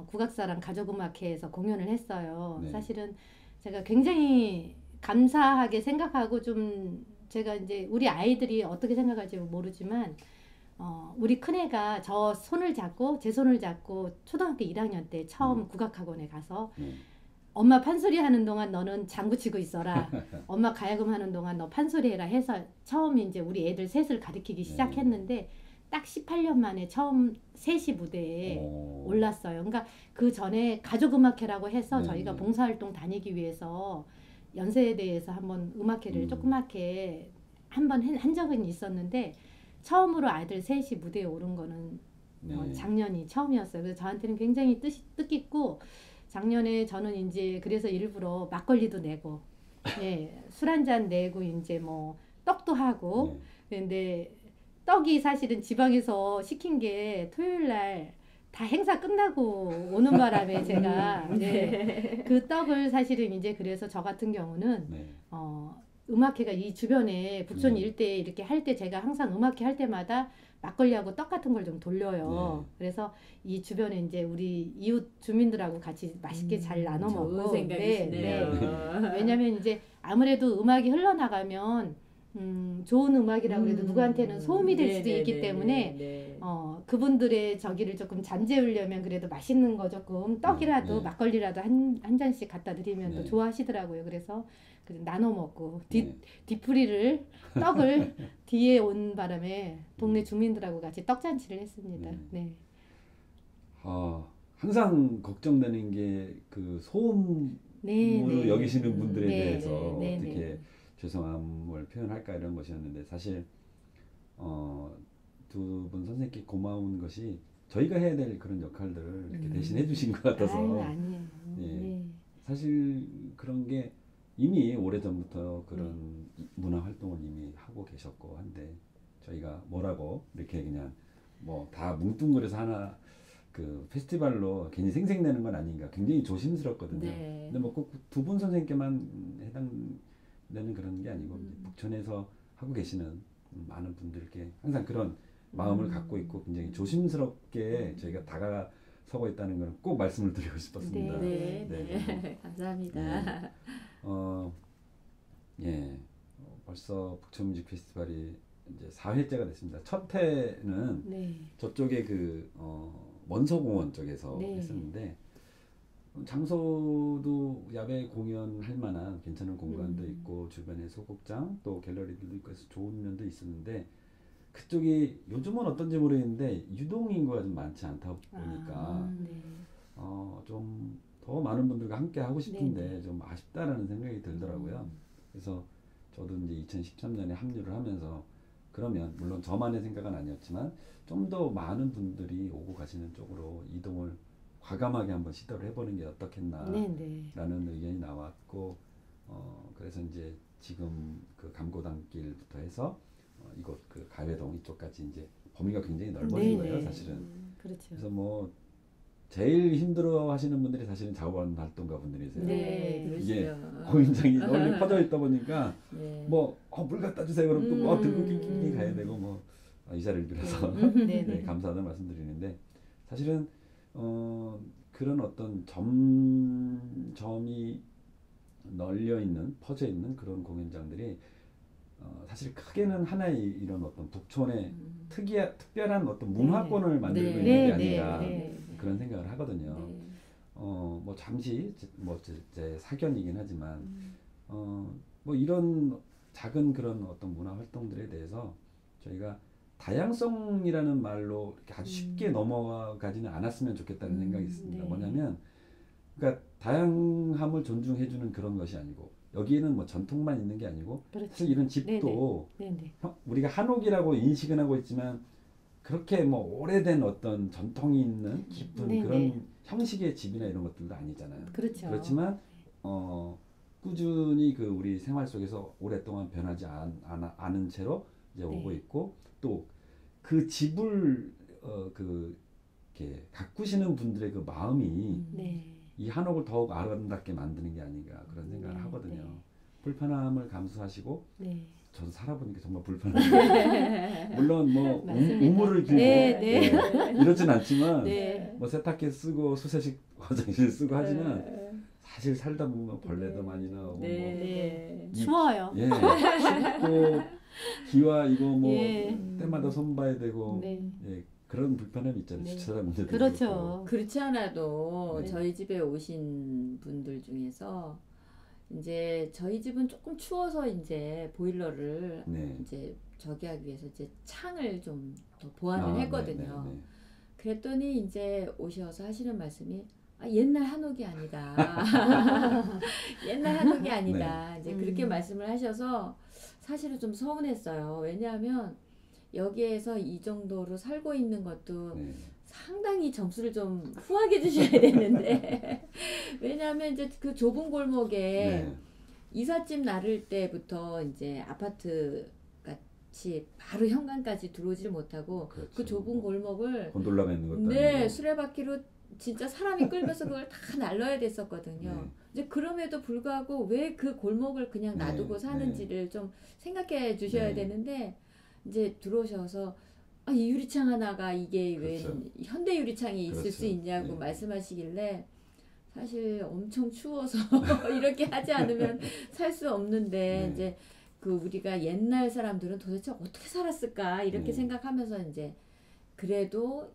국악사랑 가족음악회에서 공연을 했어요. 네. 사실은 제가 굉장히 감사하게 생각하고 좀 제가 이제 우리 아이들이 어떻게 생각할지 모르지만 우리 큰애가 저 손을 잡고 제 손을 잡고 초등학교 1학년 때 처음 국악학원에 가서 네. 엄마 판소리 하는 동안 너는 장구 치고 있어라. 엄마 가야금 하는 동안 너 판소리 해라 해서 처음 이제 우리 애들 셋을 가르치기 시작했는데 딱 18년 만에 처음 셋이 무대에 올랐어요. 그러니까 그 전에 가족음악회라고 해서 네, 저희가 네. 봉사활동 다니기 위해서 연세대에서 한번 음악회를 조그맣게 한번 한 적은 있었는데 처음으로 아이들 셋이 무대에 오른 거는 네. 작년이 처음이었어요. 그래서 저한테는 굉장히 뜻깊고 작년에 저는 이제 그래서 일부러 막걸리도 내고 술 한 잔 내고 이제 뭐 떡도 하고 네. 근데 떡이 사실은 지방에서 시킨 게 토요일 날 다 행사 끝나고 오는 바람에 제가 그 떡을 사실은 이제 그래서 저 같은 경우는 네. 음악회가 이 주변에 부천 네. 일대에 이렇게 할 때 제가 항상 음악회 할 때마다 막걸리하고 떡 같은 걸 좀 돌려요. 네. 그래서 이 주변에 이제 우리 이웃 주민들하고 같이 맛있게 잘 나눠 먹고. 좋은 생각이시네요. 왜냐면 이제 아무래도 음악이 흘러나가면 좋은 음악이라고 그래도 누구한테는 소음이 될 수도 있기 때문에 그분들의 저기를 조금 잠재우려면 그래도 맛있는 거 조금 떡이라도 네. 막걸리라도 한 잔씩 갖다 드리면 또 네. 좋아하시더라고요. 그래서 나눠 먹고 네. 뒤풀이를 떡을 뒤에 온 바람에 동네 주민들하고 같이 떡잔치를 했습니다. 네. 항상 걱정되는 게 그 소음으로 네. 여기시는 분들에 네. 대해서 네. 어떻게 네. 죄송함을 표현할까 이런 것이었는데 사실 두 분 선생님께 고마운 것이 저희가 해야 될 그런 역할들을 이렇게 대신해 주신 것 같아서 아니에요. 예. 네. 사실 그런 게 이미 오래전부터 그런 문화 활동을 이미 하고 계셨고 한데 저희가 뭐라고 이렇게 그냥 뭐 다 뭉뚱그려서 하나 그 페스티벌로 괜히 생색내는 건 아닌가 굉장히 조심스럽거든요. 네. 근데 뭐 꼭 두 분 선생님께만 해당되는 그런 게 아니고 이제 북촌에서 하고 계시는 많은 분들께 항상 그런 마음을 갖고 있고 굉장히 조심스럽게 저희가 다가서고 있다는 걸 꼭 말씀을 드리고 싶었습니다. 네. 감사합니다. 예, 벌써 북촌 뮤직 페스티벌이 이제 4회째가 됐습니다. 첫 해는 네. 저쪽에 그 원서공원 쪽에서 네. 했었는데 장소도 야외 공연할 만한 괜찮은 공간도 있고 주변에 소극장 또 갤러리들도 있고 해서 좋은 면도 있었는데 그쪽이 요즘은 어떤지 모르겠는데 유동 인구가 좀 많지 않다 보니까 네. 좀 더 많은 분들과 함께 하고 싶은데 네. 좀 아쉽다라는 생각이 들더라고요. 그래서 저도 이제 2013년에 합류를 하면서 그러면 물론 저만의 생각은 아니었지만 좀 더 많은 분들이 오고 가시는 쪽으로 이동을 과감하게 한번 시도를 해보는 게 어떻겠나라는 의견이 나왔고 그래서 이제 지금 그 감고단길부터 해서 이곳 그 가회동 이쪽까지 이제 범위가 굉장히 넓어진 거예요, 사실은. 그렇죠. 그래서 뭐 제일 힘들어 하시는 분들이 사실은 자원활동가 분들이세요. 네, 이게 공연장이 널리 퍼져 있다 보니까 뭐 물 갖다 주세요 그럼 또 뭐 들고 낑낑 가야 되고 뭐 이 자리를 빌어서 네, 감사하다는 말씀드리는데 사실은 그런 어떤 점이 널려 있는 퍼져 있는 그런 공연장들이 사실 크게는 하나의 이런 어떤 북촌의 특별한 어떤 문화권을 만들고 있는 게 아닌가 그런 생각을 하거든요. 뭐 잠시 뭐 제 사견이긴 하지만 뭐 이런 작은 그런 어떤 문화 활동들에 대해서 저희가 다양성이라는 말로 이렇게 아주 쉽게 넘어가지는 않았으면 좋겠다는 생각이 있습니다. 뭐냐면 그러니까 다양함을 존중해주는 그런 것이 아니고 여기에는 뭐 전통만 있는 게 아니고 사실 이런 집도 우리가 한옥이라고 인식은 하고 있지만 그렇게 뭐 오래된 어떤 전통이 있는 깊은 그런 형식의 집이나 이런 것들도 아니잖아요. 그렇죠. 그렇지만 꾸준히 그 우리 생활 속에서 오랫동안 변하지 않은 채로 이제 오고 있고 또 그 집을 이렇게 가꾸시는 분들의 그 마음이 이 한옥을 더욱 아름답게 만드는 게 아닌가 그런 생각을 하거든요. 불편함을 감수하시고 저도 살아보니까 정말 불편해요. 물론 뭐 우물을 길고 이러진 않지만 뭐 세탁기 쓰고 수세식 화장실 쓰고 하지만 사실 살다 보면 벌레도 많이 나오고 추워요. 춥고 기와 이거 뭐 때마다 손봐야 되고 그런 불편함이 있잖아요. 주차장 문제도 그렇죠. 있고. 그렇지 않아도 저희 집에 오신 분들 중에서 이제 저희 집은 조금 추워서 이제 보일러를 이제 저기 하기 위해서 이제 창을 좀 더 보완을 했거든요. 그랬더니 이제 오셔서 하시는 말씀이 옛날 한옥이 아니다. 옛날 한옥이 아니다. 이제 그렇게 말씀을 하셔서 사실은 좀 서운했어요. 왜냐하면 여기에서 이 정도로 살고 있는 것도 상당히 점수를 좀 후하게 주셔야 되는데 왜냐하면 이제 그 좁은 골목에 이삿짐 나를 때부터 이제 아파트 같이 바로 현관까지 들어오질 못하고 그 좁은 골목을 곤돌라가 있는 것도 아니고 수레바퀴로 진짜 사람이 끌면서 그걸 다 날라야 됐었거든요. 네. 이제 그럼에도 불구하고 왜 그 골목을 그냥 네, 놔두고 사는지를 좀 생각해 주셔야 네. 되는데 이제 들어오셔서 아, 이 유리창 하나가 이게 그렇죠. 왜 현대 유리창이 있을 그렇죠. 수 있냐고 네. 말씀하시길래 사실 엄청 추워서 이렇게 하지 않으면 살 수 없는데 네. 이제 그 우리가 옛날 사람들은 도대체 어떻게 살았을까 이렇게 네. 생각하면서 이제 그래도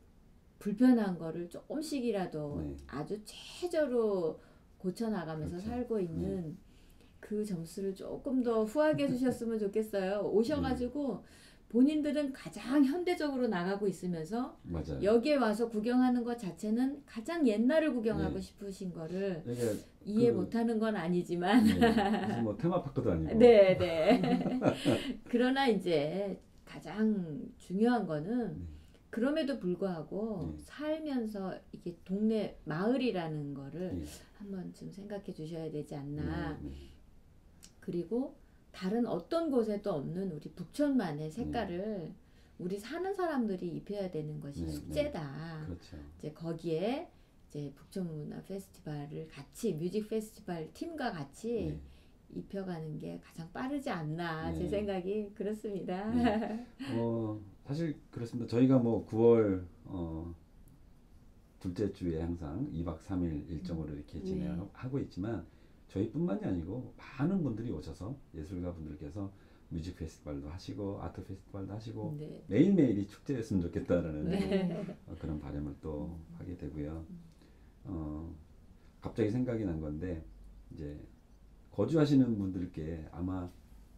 불편한 거를 조금씩이라도 네. 아주 최저로 고쳐나가면서 그렇죠. 살고 있는 그 점수를 조금 더 후하게 해주셨으면 좋겠어요. 오셔가지고 본인들은 가장 현대적으로 나가고 있으면서 맞아요. 여기에 와서 구경하는 것 자체는 가장 옛날을 구경하고 네. 싶으신 거를 이게 이해 그- 못하는 건 아니지만 네. 무슨 뭐 테마파크도 아니고. 네, 네. 그러나 이제 가장 중요한 거는 네. 그럼에도 불구하고 네. 살면서 이게 동네 마을이라는 거를 네. 한번 좀 생각해 주셔야 되지 않나. 네. 네. 그리고 다른 어떤 곳에도 없는 우리 북촌만의 색깔을 우리 사는 사람들이 입혀야 되는 것이 네, 숙제다. 그렇죠. 이제 거기에 이제 북촌 문화 페스티벌을 같이 뮤직 페스티벌 팀과 같이 네. 입혀가는 게 가장 빠르지 않나 네. 제 생각이 그렇습니다. 네. 사실 그렇습니다. 저희가 뭐 9월 둘째 주에 항상 2박 3일 일정으로 이렇게 네. 진행을 하고 있지만 저희뿐만이 아니고 많은 분들이 오셔서 예술가 분들께서 뮤직 페스티벌도 하시고 아트 페스티벌도 하시고 네. 매일매일이 축제였으면 좋겠다라는 네. 그런 바람을 또 하게 되고요. 갑자기 생각이 난 건데 이제 거주하시는 분들께 아마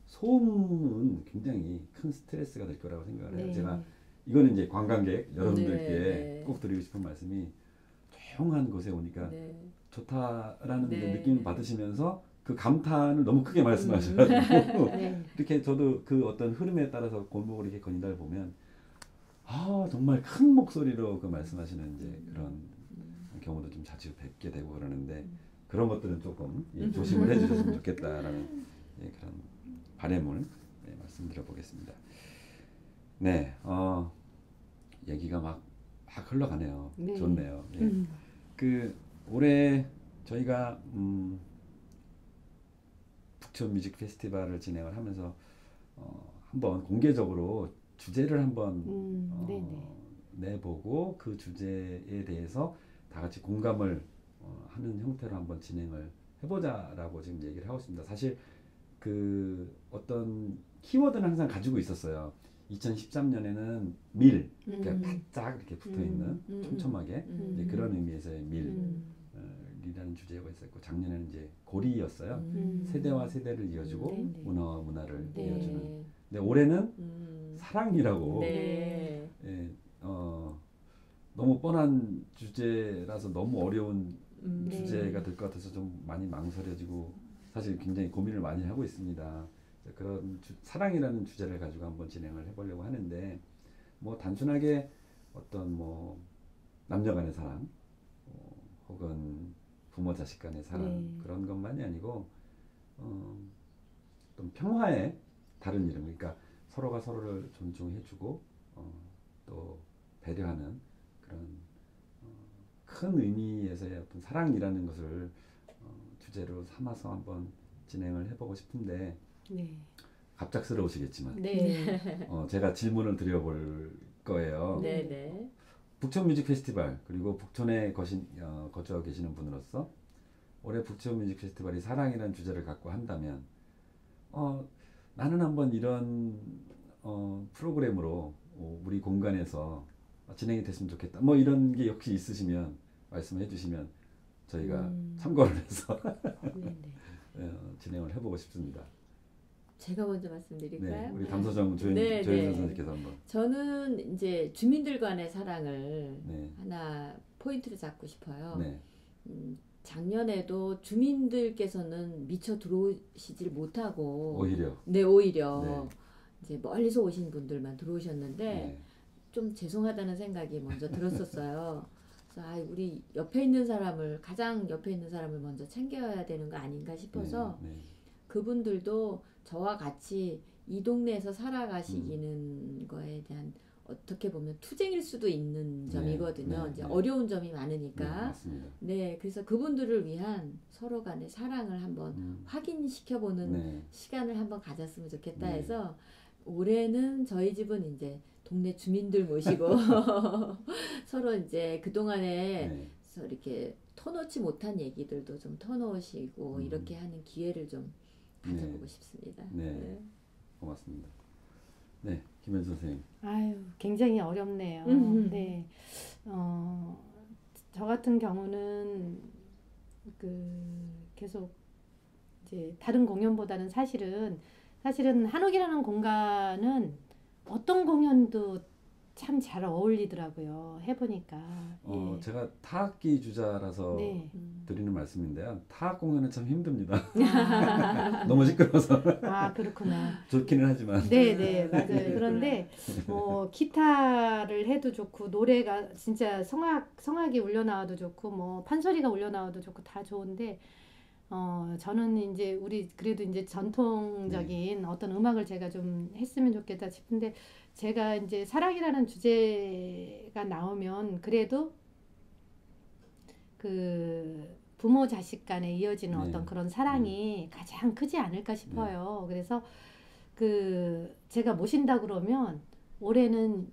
소음은 굉장히 큰 스트레스가 될 거라고 생각을 해요. 네. 제가 이거는 이제 관광객 여러분들께 네. 꼭 드리고 싶은 말씀이 조용한 곳에 오니까 네. 좋다라는 네. 이제 느낌을 받으시면서 그 감탄을 너무 크게 말씀하셔가지고 네. 이렇게 저도 그 어떤 흐름에 따라서 골목을 이렇게 거니다를 보면 정말 큰 목소리로 그 말씀하시는 이제 그런 경우도 좀 자주 뵙게 되고 그러는데 그런 것들은 조금 조심을 해주셨으면 좋겠다라는 그런 바람을 말씀드려보겠습니다. 네, 얘기가 막 흘러가네요. 네. 좋네요. 예. 그 올해 저희가 북촌 뮤직 페스티벌을 진행을 하면서 한번 공개적으로 주제를 한번 네네. 내보고 그 주제에 대해서 다 같이 공감을 하는 형태로 한번 진행을 해보자라고 지금 얘기를 하고 있습니다. 사실 그 어떤 키워드는 항상 가지고 있었어요. 2013년에는 밀, 그러니까 바짝 이렇게 붙어 있는 촘촘하게 이제 그런 의미에서의 밀이라는 주제가 있었고 작년에는 이제 고리였어요. 세대와 세대를 이어주고 네네. 문화와 문화를 네. 이어주는. 근데 올해는 사랑이라고. 네. 예, 너무 뻔한 주제라서 너무 어려운 네. 주제가 될 것 같아서 좀 많이 망설여지고 사실 굉장히 고민을 많이 하고 있습니다. 그런 사랑이라는 주제를 가지고 한번 진행을 해보려고 하는데 뭐 단순하게 어떤 뭐 남녀간의 사랑 혹은 부모 자식 간의 사랑 네. 그런 것만이 아니고 좀 평화의 다른 이름, 그러니까 서로가 서로를 존중해주고 또 배려하는 그런 큰 의미에서의 어떤 사랑이라는 것을 주제로 삼아서 한번 진행을 해보고 싶은데 네. 갑작스러우시겠지만 네. 제가 질문을 드려볼 거예요. 네. 네. 북촌 뮤직 페스티벌 그리고 북촌에 거주하고 계시는 분으로서 올해 북촌 뮤직 페스티벌이 사랑이라는 주제를 갖고 한다면 나는 한번 이런 프로그램으로 우리 공간에서 진행이 됐으면 좋겠다. 뭐 이런 게 역시 있으시면 말씀해 주시면 저희가 참고를 해서 네네. 진행을 해보고 싶습니다. 제가 먼저 네, 말씀드릴까요? 우리 담소정 네, 조현 네. 선생님께서 한번. 저는 이제 주민들 간의 사랑을 네, 하나 포인트를 잡고 싶어요. 네, 작년에도 주민들께서는 미처 들어오시질 못하고 오히려. 오히려 네. 이제 멀리서 오신 분들만 들어오셨는데 네, 좀 죄송하다는 생각이 먼저 들었었어요. 그래서 우리 옆에 있는 사람을 가장 옆에 있는 사람을 먼저 챙겨야 되는 거 아닌가 싶어서 네, 네. 그분들도 저와 같이 이 동네에서 살아가시는 거에 대한 어떻게 보면 투쟁일 수도 있는 점이거든요. 네, 이제 네. 어려운 점이 네, 많으니까. 맞습니다. 네, 그래서 그분들을 위한 서로 간의 사랑을 한번 확인시켜보는 네. 시간을 한번 가졌으면 좋겠다 네. 해서 올해는 저희 집은 이제 동네 주민들 모시고 서로 이제 그동안에 네. 이렇게 터놓지 못한 얘기들도 좀 터놓으시고 이렇게 하는 기회를 좀 가져보고 네. 싶습니다. 네. 고맙습니다. 네, 김현수 선생님. 아유, 굉장히 어렵네요. 네. 저 같은 경우는 계속 이제 다른 공연보다는 사실은 한옥이라는 공간은 어떤 공연도 참 잘 어울리더라고요. 해보니까. 예. 제가 타악기 주자라서 네. 드리는 말씀인데요. 타악 공연은 참 힘듭니다. 아, 너무 시끄러워서 그렇구나. 좋기는 하지만. 네, 맞아요. 그런데 뭐 기타를 해도 좋고 노래가 진짜 성악이 울려 나와도 좋고 뭐 판소리가 울려 나와도 좋고 다 좋은데 저는 이제 우리 그래도 이제 전통적인 어떤 음악을 제가 좀 했으면 좋겠다 싶은데 제가 이제 사랑이라는 주제가 나오면 그래도 그 부모 자식 간에 이어지는 네. 어떤 그런 사랑이 가장 크지 않을까 싶어요. 그래서 제가 모신다 그러면 올해는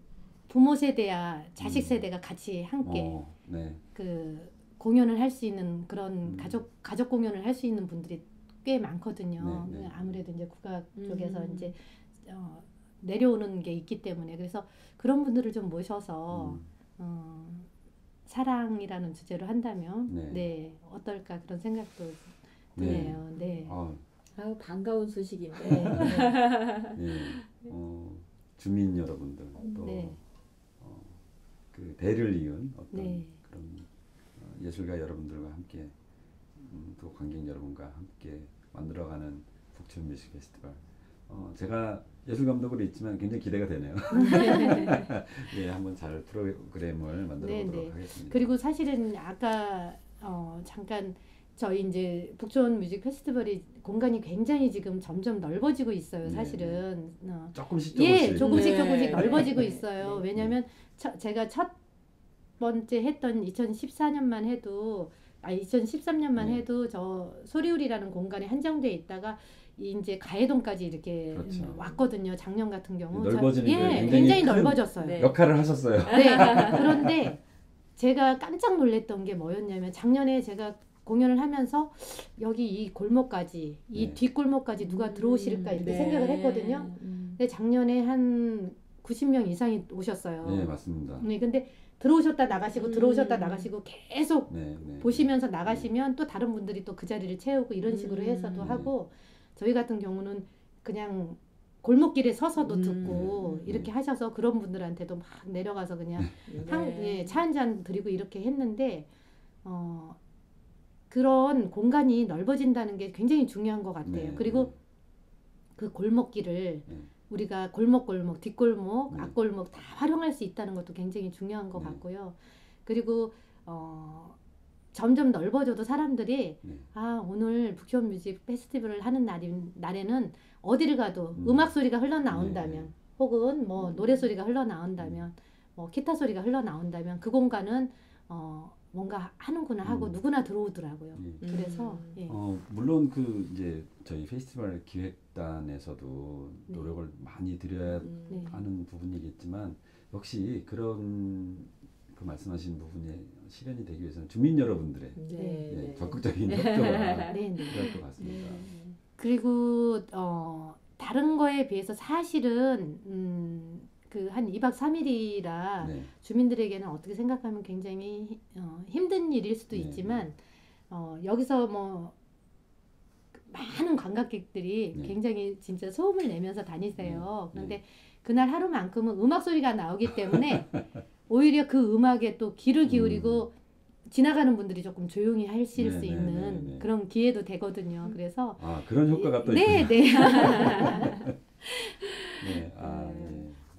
부모 세대와 자식 세대가 같이 함께 네. 공연을 할 수 있는 그런 가족 공연을 할 수 있는 분들이 꽤 많거든요. 네. 아무래도 이제 국악 쪽에서 이제 내려오는 게 있기 때문에 그래서 그런 분들을 좀 모셔서 사랑이라는 주제로 한다면 네, 어떨까 그런 생각도 드네요. 네. 아유, 반가운 소식인데. 네. 주민 여러분들 또 네. 그 대를 이은 어떤 네. 그런 예술가 여러분들과 함께 또 관객 여러분과 함께 만들어가는 북촌 뮤직 페스티벌. 제가 예술 감독으로 있지만 굉장히 기대가 되네요. 네, 한번 잘 프로그램을 만들어 보도록 하겠습니다. 그리고 사실은 아까 잠깐 저희 이제 북촌 뮤직 페스티벌이 공간이 굉장히 지금 점점 넓어지고 있어요. 사실은 조금씩 조금씩 네. 넓어지고 네. 있어요. 왜냐하면 제가 첫 번째 했던 2014년만 해도 2013년만 해도 저 소리울이라는 공간에 한정돼 있다가 이제 가해동까지 이렇게 그렇죠. 왔거든요. 작년 같은 경우 넓어지는 게 굉장히 넓어졌어요. 네. 역할을 하셨어요. 네. 그런데 제가 깜짝 놀랐던 게 뭐였냐면 작년에 제가 공연을 하면서 여기 이 골목까지 이 뒷골목까지 누가 들어오실까 이렇게 생각을 했거든요. 근데 작년에 한 90명 이상이 오셨어요. 네, 맞습니다. 네, 근데 들어오셨다 나가시고 들어오셨다 나가시고 계속 보시면서 나가시면 또 다른 분들이 또 그 자리를 채우고 이런 식으로 해서도 하고 저희 같은 경우는 그냥 골목길에 서서도 듣고 이렇게 하셔서 그런 분들한테도 막 내려가서 그냥 차 한 잔 드리고 이렇게 했는데 그런 공간이 넓어진다는 게 굉장히 중요한 것 같아요. 그리고 그 골목길을 우리가 골목, 뒷골목, 앞골목 다 활용할 수 있다는 것도 굉장히 중요한 것 같고요. 그리고 점점 넓어져도 사람들이 오늘 북촌 뮤직 페스티벌을 하는 날에는 어디를 가도 음악 소리가 흘러나온다면 혹은 뭐 노래 소리가 흘러나온다면 뭐 기타 소리가 흘러나온다면 그 공간은 뭔가 하는구나 하고 누구나 들어오더라고요. 그래서 물론 그 이제 저희 페스티벌 기획단에서도 노력을 많이 들여야 하는 부분이겠지만 역시 그런 그 말씀하신 부분이 실현이 되기 위해서는 주민 여러분들의 적극적인 협조가 필요할 것 같습니다. 그리고 다른 거에 비해서 사실은 그 한 2박 3일이라 주민들에게는 어떻게 생각하면 굉장히 힘든 일일 수도 있지만 여기서 뭐 많은 관광객들이 굉장히 진짜 소음을 내면서 다니세요. 그런데 그날 하루만큼은 음악 소리가 나오기 때문에 오히려 그 음악에 또 귀를 기울이고 지나가는 분들이 조금 조용히 하실 수 있는 그런 기회도 되거든요. 그래서 그런 효과가 또 있군요.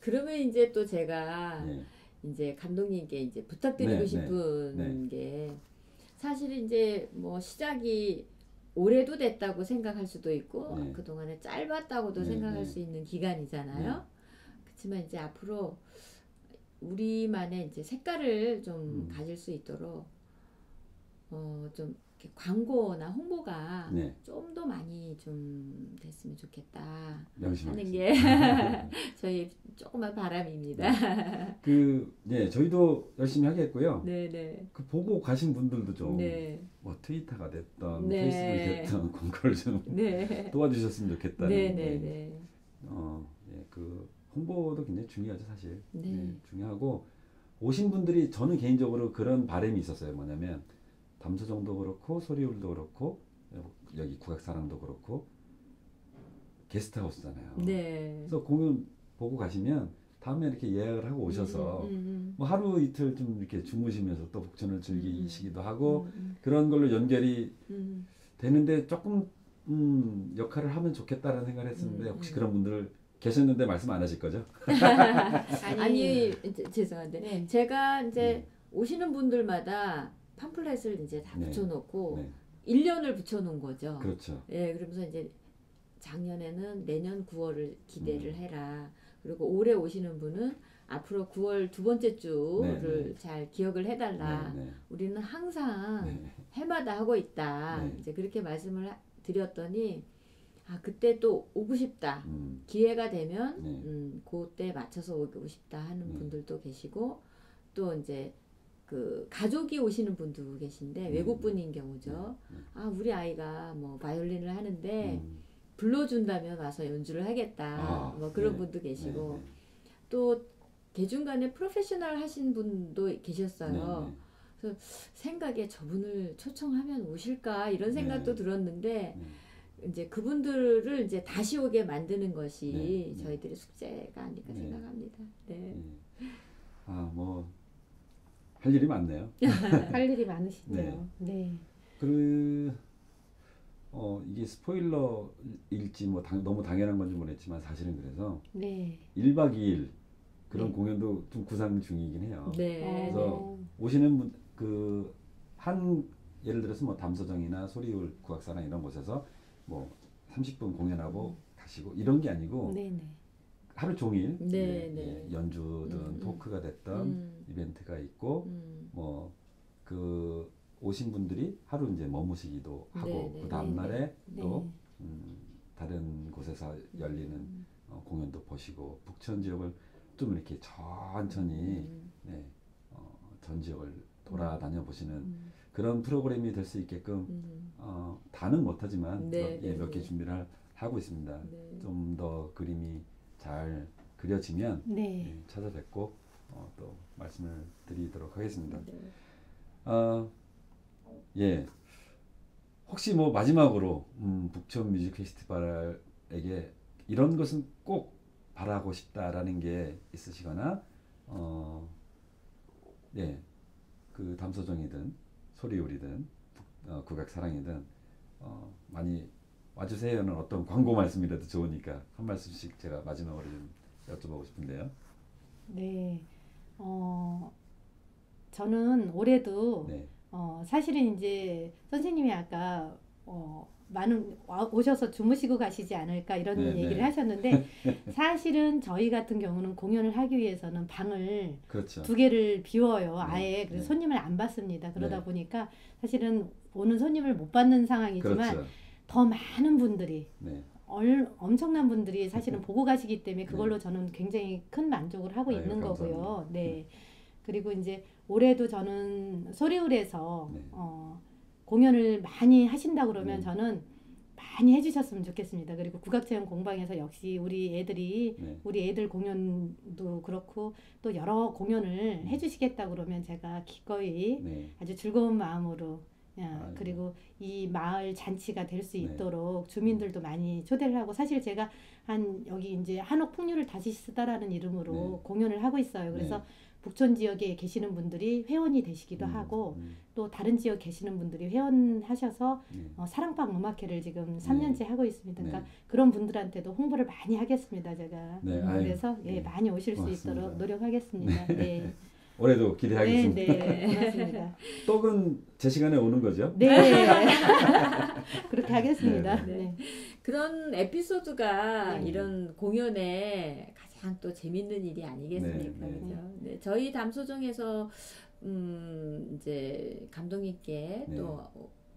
그러면 이제 또 제가 이제 감독님께 이제 부탁드리고 싶은 게 사실 이제 뭐 시작이 올해도 됐다고 생각할 수도 있고 그동안에 짧았다고도 생각할 수 있는 기간이잖아요. 그렇지만 이제 앞으로 우리만의 이제 색깔을 좀 음. 가질 수 있도록 좀 이렇게 광고나 홍보가 네. 좀 더 많이 좀 됐으면 좋겠다 명심하겠습니다. 하는 게 저희 조그만 바람입니다. 네, 저희도 열심히 하겠고요. 네네. 그 보고 가신 분들도 좀 네. 뭐 트위터가 됐던 네. 페이스북이 됐던 광고를 좀 네. 도와주셨으면 좋겠다는. 네네네. 예, 그 홍보도 굉장히 중요하죠, 사실. 네. 예, 중요하고 오신 분들이 저는 개인적으로 그런 바람이 있었어요. 뭐냐면 담소정도 그렇고 소리울도 그렇고 여기 국악사랑도 그렇고 게스트하우스잖아요. 네. 그래서 공연 보고 가시면 다음에 이렇게 예약을 하고 오셔서 뭐 하루 이틀 좀 이렇게 주무시면서 또 북촌을 즐기시기도 하고 그런 걸로 연결이 되는데 조금 역할을 하면 좋겠다라는 생각을 했었는데 혹시 그런 분들 계셨는데 말씀 안 하실 거죠? 아니 죄송한데 네. 제가 이제 오시는 분들마다 팜플렛을 이제 다 네. 붙여놓고 네. 1년을 붙여놓은 거죠. 그렇죠. 예, 그러면서 이제 작년에는 내년 9월을 기대를 해라. 그리고 올해 오시는 분은 앞으로 9월 두 번째 주를 네. 잘 기억을 해달라. 네, 네. 우리는 항상 네. 해마다 하고 있다. 네. 이제 그렇게 말씀을 드렸더니 그때 또 오고 싶다. 음, 기회가 되면 네. 그때 맞춰서 오고 싶다 하는 네. 분들도 계시고 또 이제 그 가족이 오시는 분도 계신데 네. 외국 분인 경우죠. 네. 우리 아이가 뭐 바이올린을 하는데 음, 불러준다면 와서 연주를 하겠다. 뭐 그런 네. 분도 계시고 네, 또 대중간에 프로페셔널 하신 분도 계셨어요. 네, 네. 그래서 생각에 저분을 초청하면 오실까 이런 생각도 네. 들었는데 네. 이제 그분들을 이제 다시 오게 만드는 것이 네, 네. 저희들의 숙제가 아닐까 네. 생각합니다. 네. 네. 뭐 할 일이 많네요. 할 일이 많으시죠. 네. 네. 이게 스포일러일지 뭐 너무 당연한 건지 모르겠지만 사실은 그래서 네. 1박 2일 그런 네. 공연도 좀 구상 중이긴 해요. 네. 그래서 오시는 분 예를 들어서 뭐 담소정이나 소리울 국악사랑 이런 곳에서 뭐 30분 공연하고 가시고 이런 게 아니고 네네. 하루 종일 네, 예, 네. 예, 연주든 토크가 됐던 이벤트가 있고 뭐 그 오신 분들이 하루 이제 머무시기도 하고 네, 네. 그 다음 날에 네. 또 다른 곳에서 열리는 공연도 보시고 북천 지역을 좀 이렇게 천천히 네, 전 지역을 돌아다녀 보시는 그런 프로그램이 될 수 있게끔 다는 못하지만 네, 네, 몇 개 네. 준비를 하고 있습니다. 네. 좀 더 그림이 잘 그려지면 네. 찾아뵙고 또 말씀을 드리도록 하겠습니다. 네. 예. 혹시 뭐 마지막으로 북촌 뮤직 페스티벌에게 이런 것은 꼭 바라고 싶다라는 게 있으시거나 예. 그 담소정이든 소리울이든 국악사랑이든 많이 와주세요는 어떤 광고 말씀이라도 좋으니까 한 말씀씩 제가 마지막으로 좀 여쭤보고 싶은데요. 네. 저는 올해도 네. 사실은 이제 선생님이 아까 많은 오셔서 주무시고 가시지 않을까 이런 네, 얘기를 네. 하셨는데 사실은 저희 같은 경우는 공연을 하기 위해서는 방을 그렇죠. 2개를 비워요. 네, 아예 그래서 네. 손님을 안 받습니다. 그러다 네. 보니까 사실은 오는 손님을 못 받는 상황이지만 그렇죠. 더 많은 분들이 네. 엄청난 분들이 사실은 보고 가시기 때문에 그걸로 네. 저는 굉장히 큰 만족을 하고 아유, 있는 감사합니다. 거고요. 네. 그리고 이제 올해도 저는 소리울에서 네. 공연을 많이 하신다 그러면 네. 저는 많이 해주셨으면 좋겠습니다. 그리고 국악체험 공방에서 역시 우리 애들이 네. 우리 애들 공연도 그렇고 또 여러 공연을 해주시겠다 그러면 제가 기꺼이 네. 아주 즐거운 마음으로 아이고. 그리고 이 마을 잔치가 될 수 네. 있도록 주민들도 많이 초대를 하고 사실 제가 여기 이제 한옥 풍류를 다시 쓰다라는 이름으로 네. 공연을 하고 있어요. 그래서 북촌 지역에 계시는 분들이 회원이 되시기도 하고 또 다른 지역 계시는 분들이 회원하셔서 네. 사랑방 음악회를 지금 3년째 하고 있습니다. 그러니까 네. 그런 분들한테도 홍보를 많이 하겠습니다. 제가 네, 아유, 그래서 네. 많이 오실 수 고맙습니다. 있도록 노력하겠습니다. 네. 올해도 기대하겠습니다. 네, 고맙습니다. 떡은 제 시간에 오는 거죠? 네. 그렇게 하겠습니다. 네, 네. 그런 에피소드가 네. 이런 공연에 가장 가장 또 재밌는 일이 아니겠습니까? 네, 네. 그죠? 네, 저희 담소정에서 이제 감독님께 네.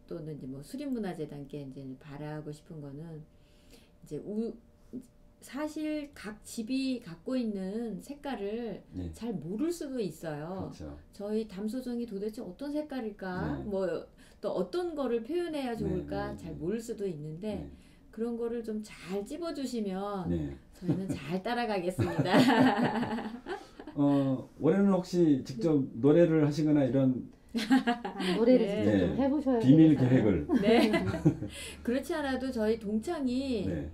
또는 이제 뭐 수립문화재단께 이제 바라고 싶은 거는 이제 사실 각 집이 갖고 있는 색깔을 네. 잘 모를 수도 있어요. 그렇죠. 저희 담소정이 도대체 어떤 색깔일까? 네. 뭐 또 어떤 거를 표현해야 좋을까? 네, 네, 잘 네. 모를 수도 있는데 네. 그런 거를 좀 잘 찝어주시면 네. 저희는 잘 따라가겠습니다. 올해는 혹시 직접 노래를 하시거나 이런 노래를 네. 직접 네. 좀 해보셔야 비밀 되겠어요. 계획을 네. 그렇지 않아도 저희 동창이 네.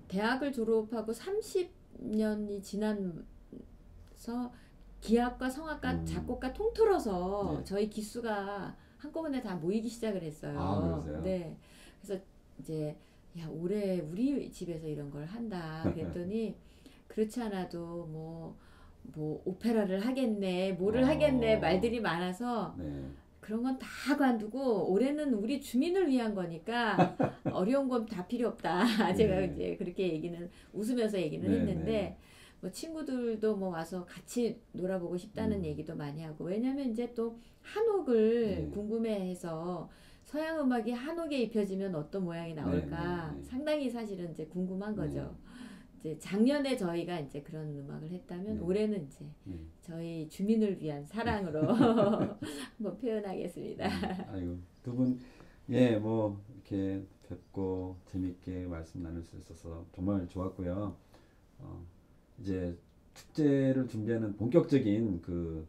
대학을 졸업하고 30년이 지나서 기악과 성악과 작곡가 통틀어서 네. 저희 기수가 한꺼번에 다 모이기 시작을 했어요. 아, 그러세요? 네. 그래서 이제 야 올해 우리 집에서 이런 걸 한다. 그랬더니 그렇지 않아도 뭐 오페라를 하겠네, 뭐를 하겠네 말들이 많아서 네. 그런 건 다 관두고 올해는 우리 주민을 위한 거니까 어려운 건 다 필요 없다. 제가 네. 이제 그렇게 웃으면서 얘기는 네, 했는데 네. 뭐 친구들도 뭐 와서 같이 놀아보고 싶다는 얘기도 많이 하고 왜냐면 이제 또 한옥을 네. 궁금해해서 서양 음악이 한옥에 입혀지면 어떤 모양이 나올까 네, 네, 네. 상당히 사실은 이제 궁금한 거죠. 네. 이제 작년에 저희가 이제 그런 음악을 했다면 네. 올해는 이제 네. 저희 주민을 위한 사랑으로 한번 표현하겠습니다. 아이고 두 분 예 뭐 이렇게 뵙고 재밌게 말씀 나눌 수 있어서 정말 좋았고요. 이제 축제를 준비하는 본격적인 그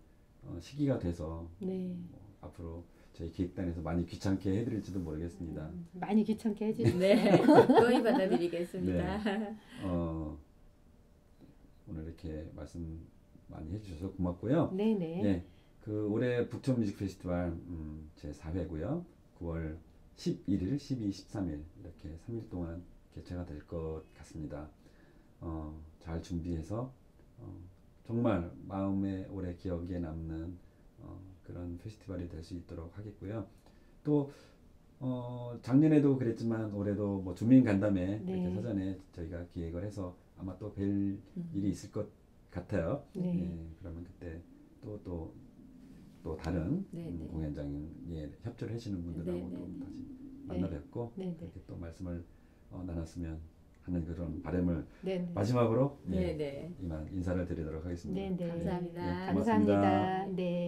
시기가 돼서 네. 앞으로 저희 기획단에서 많이 귀찮게 해드릴지도 모르겠습니다. 많이 귀찮게 해주세요. 네, 거의 받아드리겠습니다. 오늘 이렇게 말씀 많이 해주셔서 고맙고요. 네네. 예, 그 올해 북촌 뮤직 페스티벌 제 4회고요. 9월 11일, 12, 13일 이렇게 3일 동안 개최가 될 것 같습니다. 잘 준비해서 정말 마음에 오래 기억에 남는 그런 페스티벌이 될 수 있도록 하겠고요. 또 작년에도 그랬지만 올해도 뭐 주민 간담회 네. 이렇게 사전에 저희가 기획을 해서 아마 또 뵐 일이 있을 것 같아요. 네. 예, 그러면 그때 또 다른 네, 네. 공연장에 협조를 해주시는 분들하고 네, 또 네, 네. 다시 만나 뵙고 네, 네. 그렇게 또 말씀을 나눴으면 하는 그런 바람을 네네. 마지막으로 네, 네. 이만 인사를 드리도록 하겠습니다. 네네. 감사합니다. 고맙습니다. 감사합니다. 네.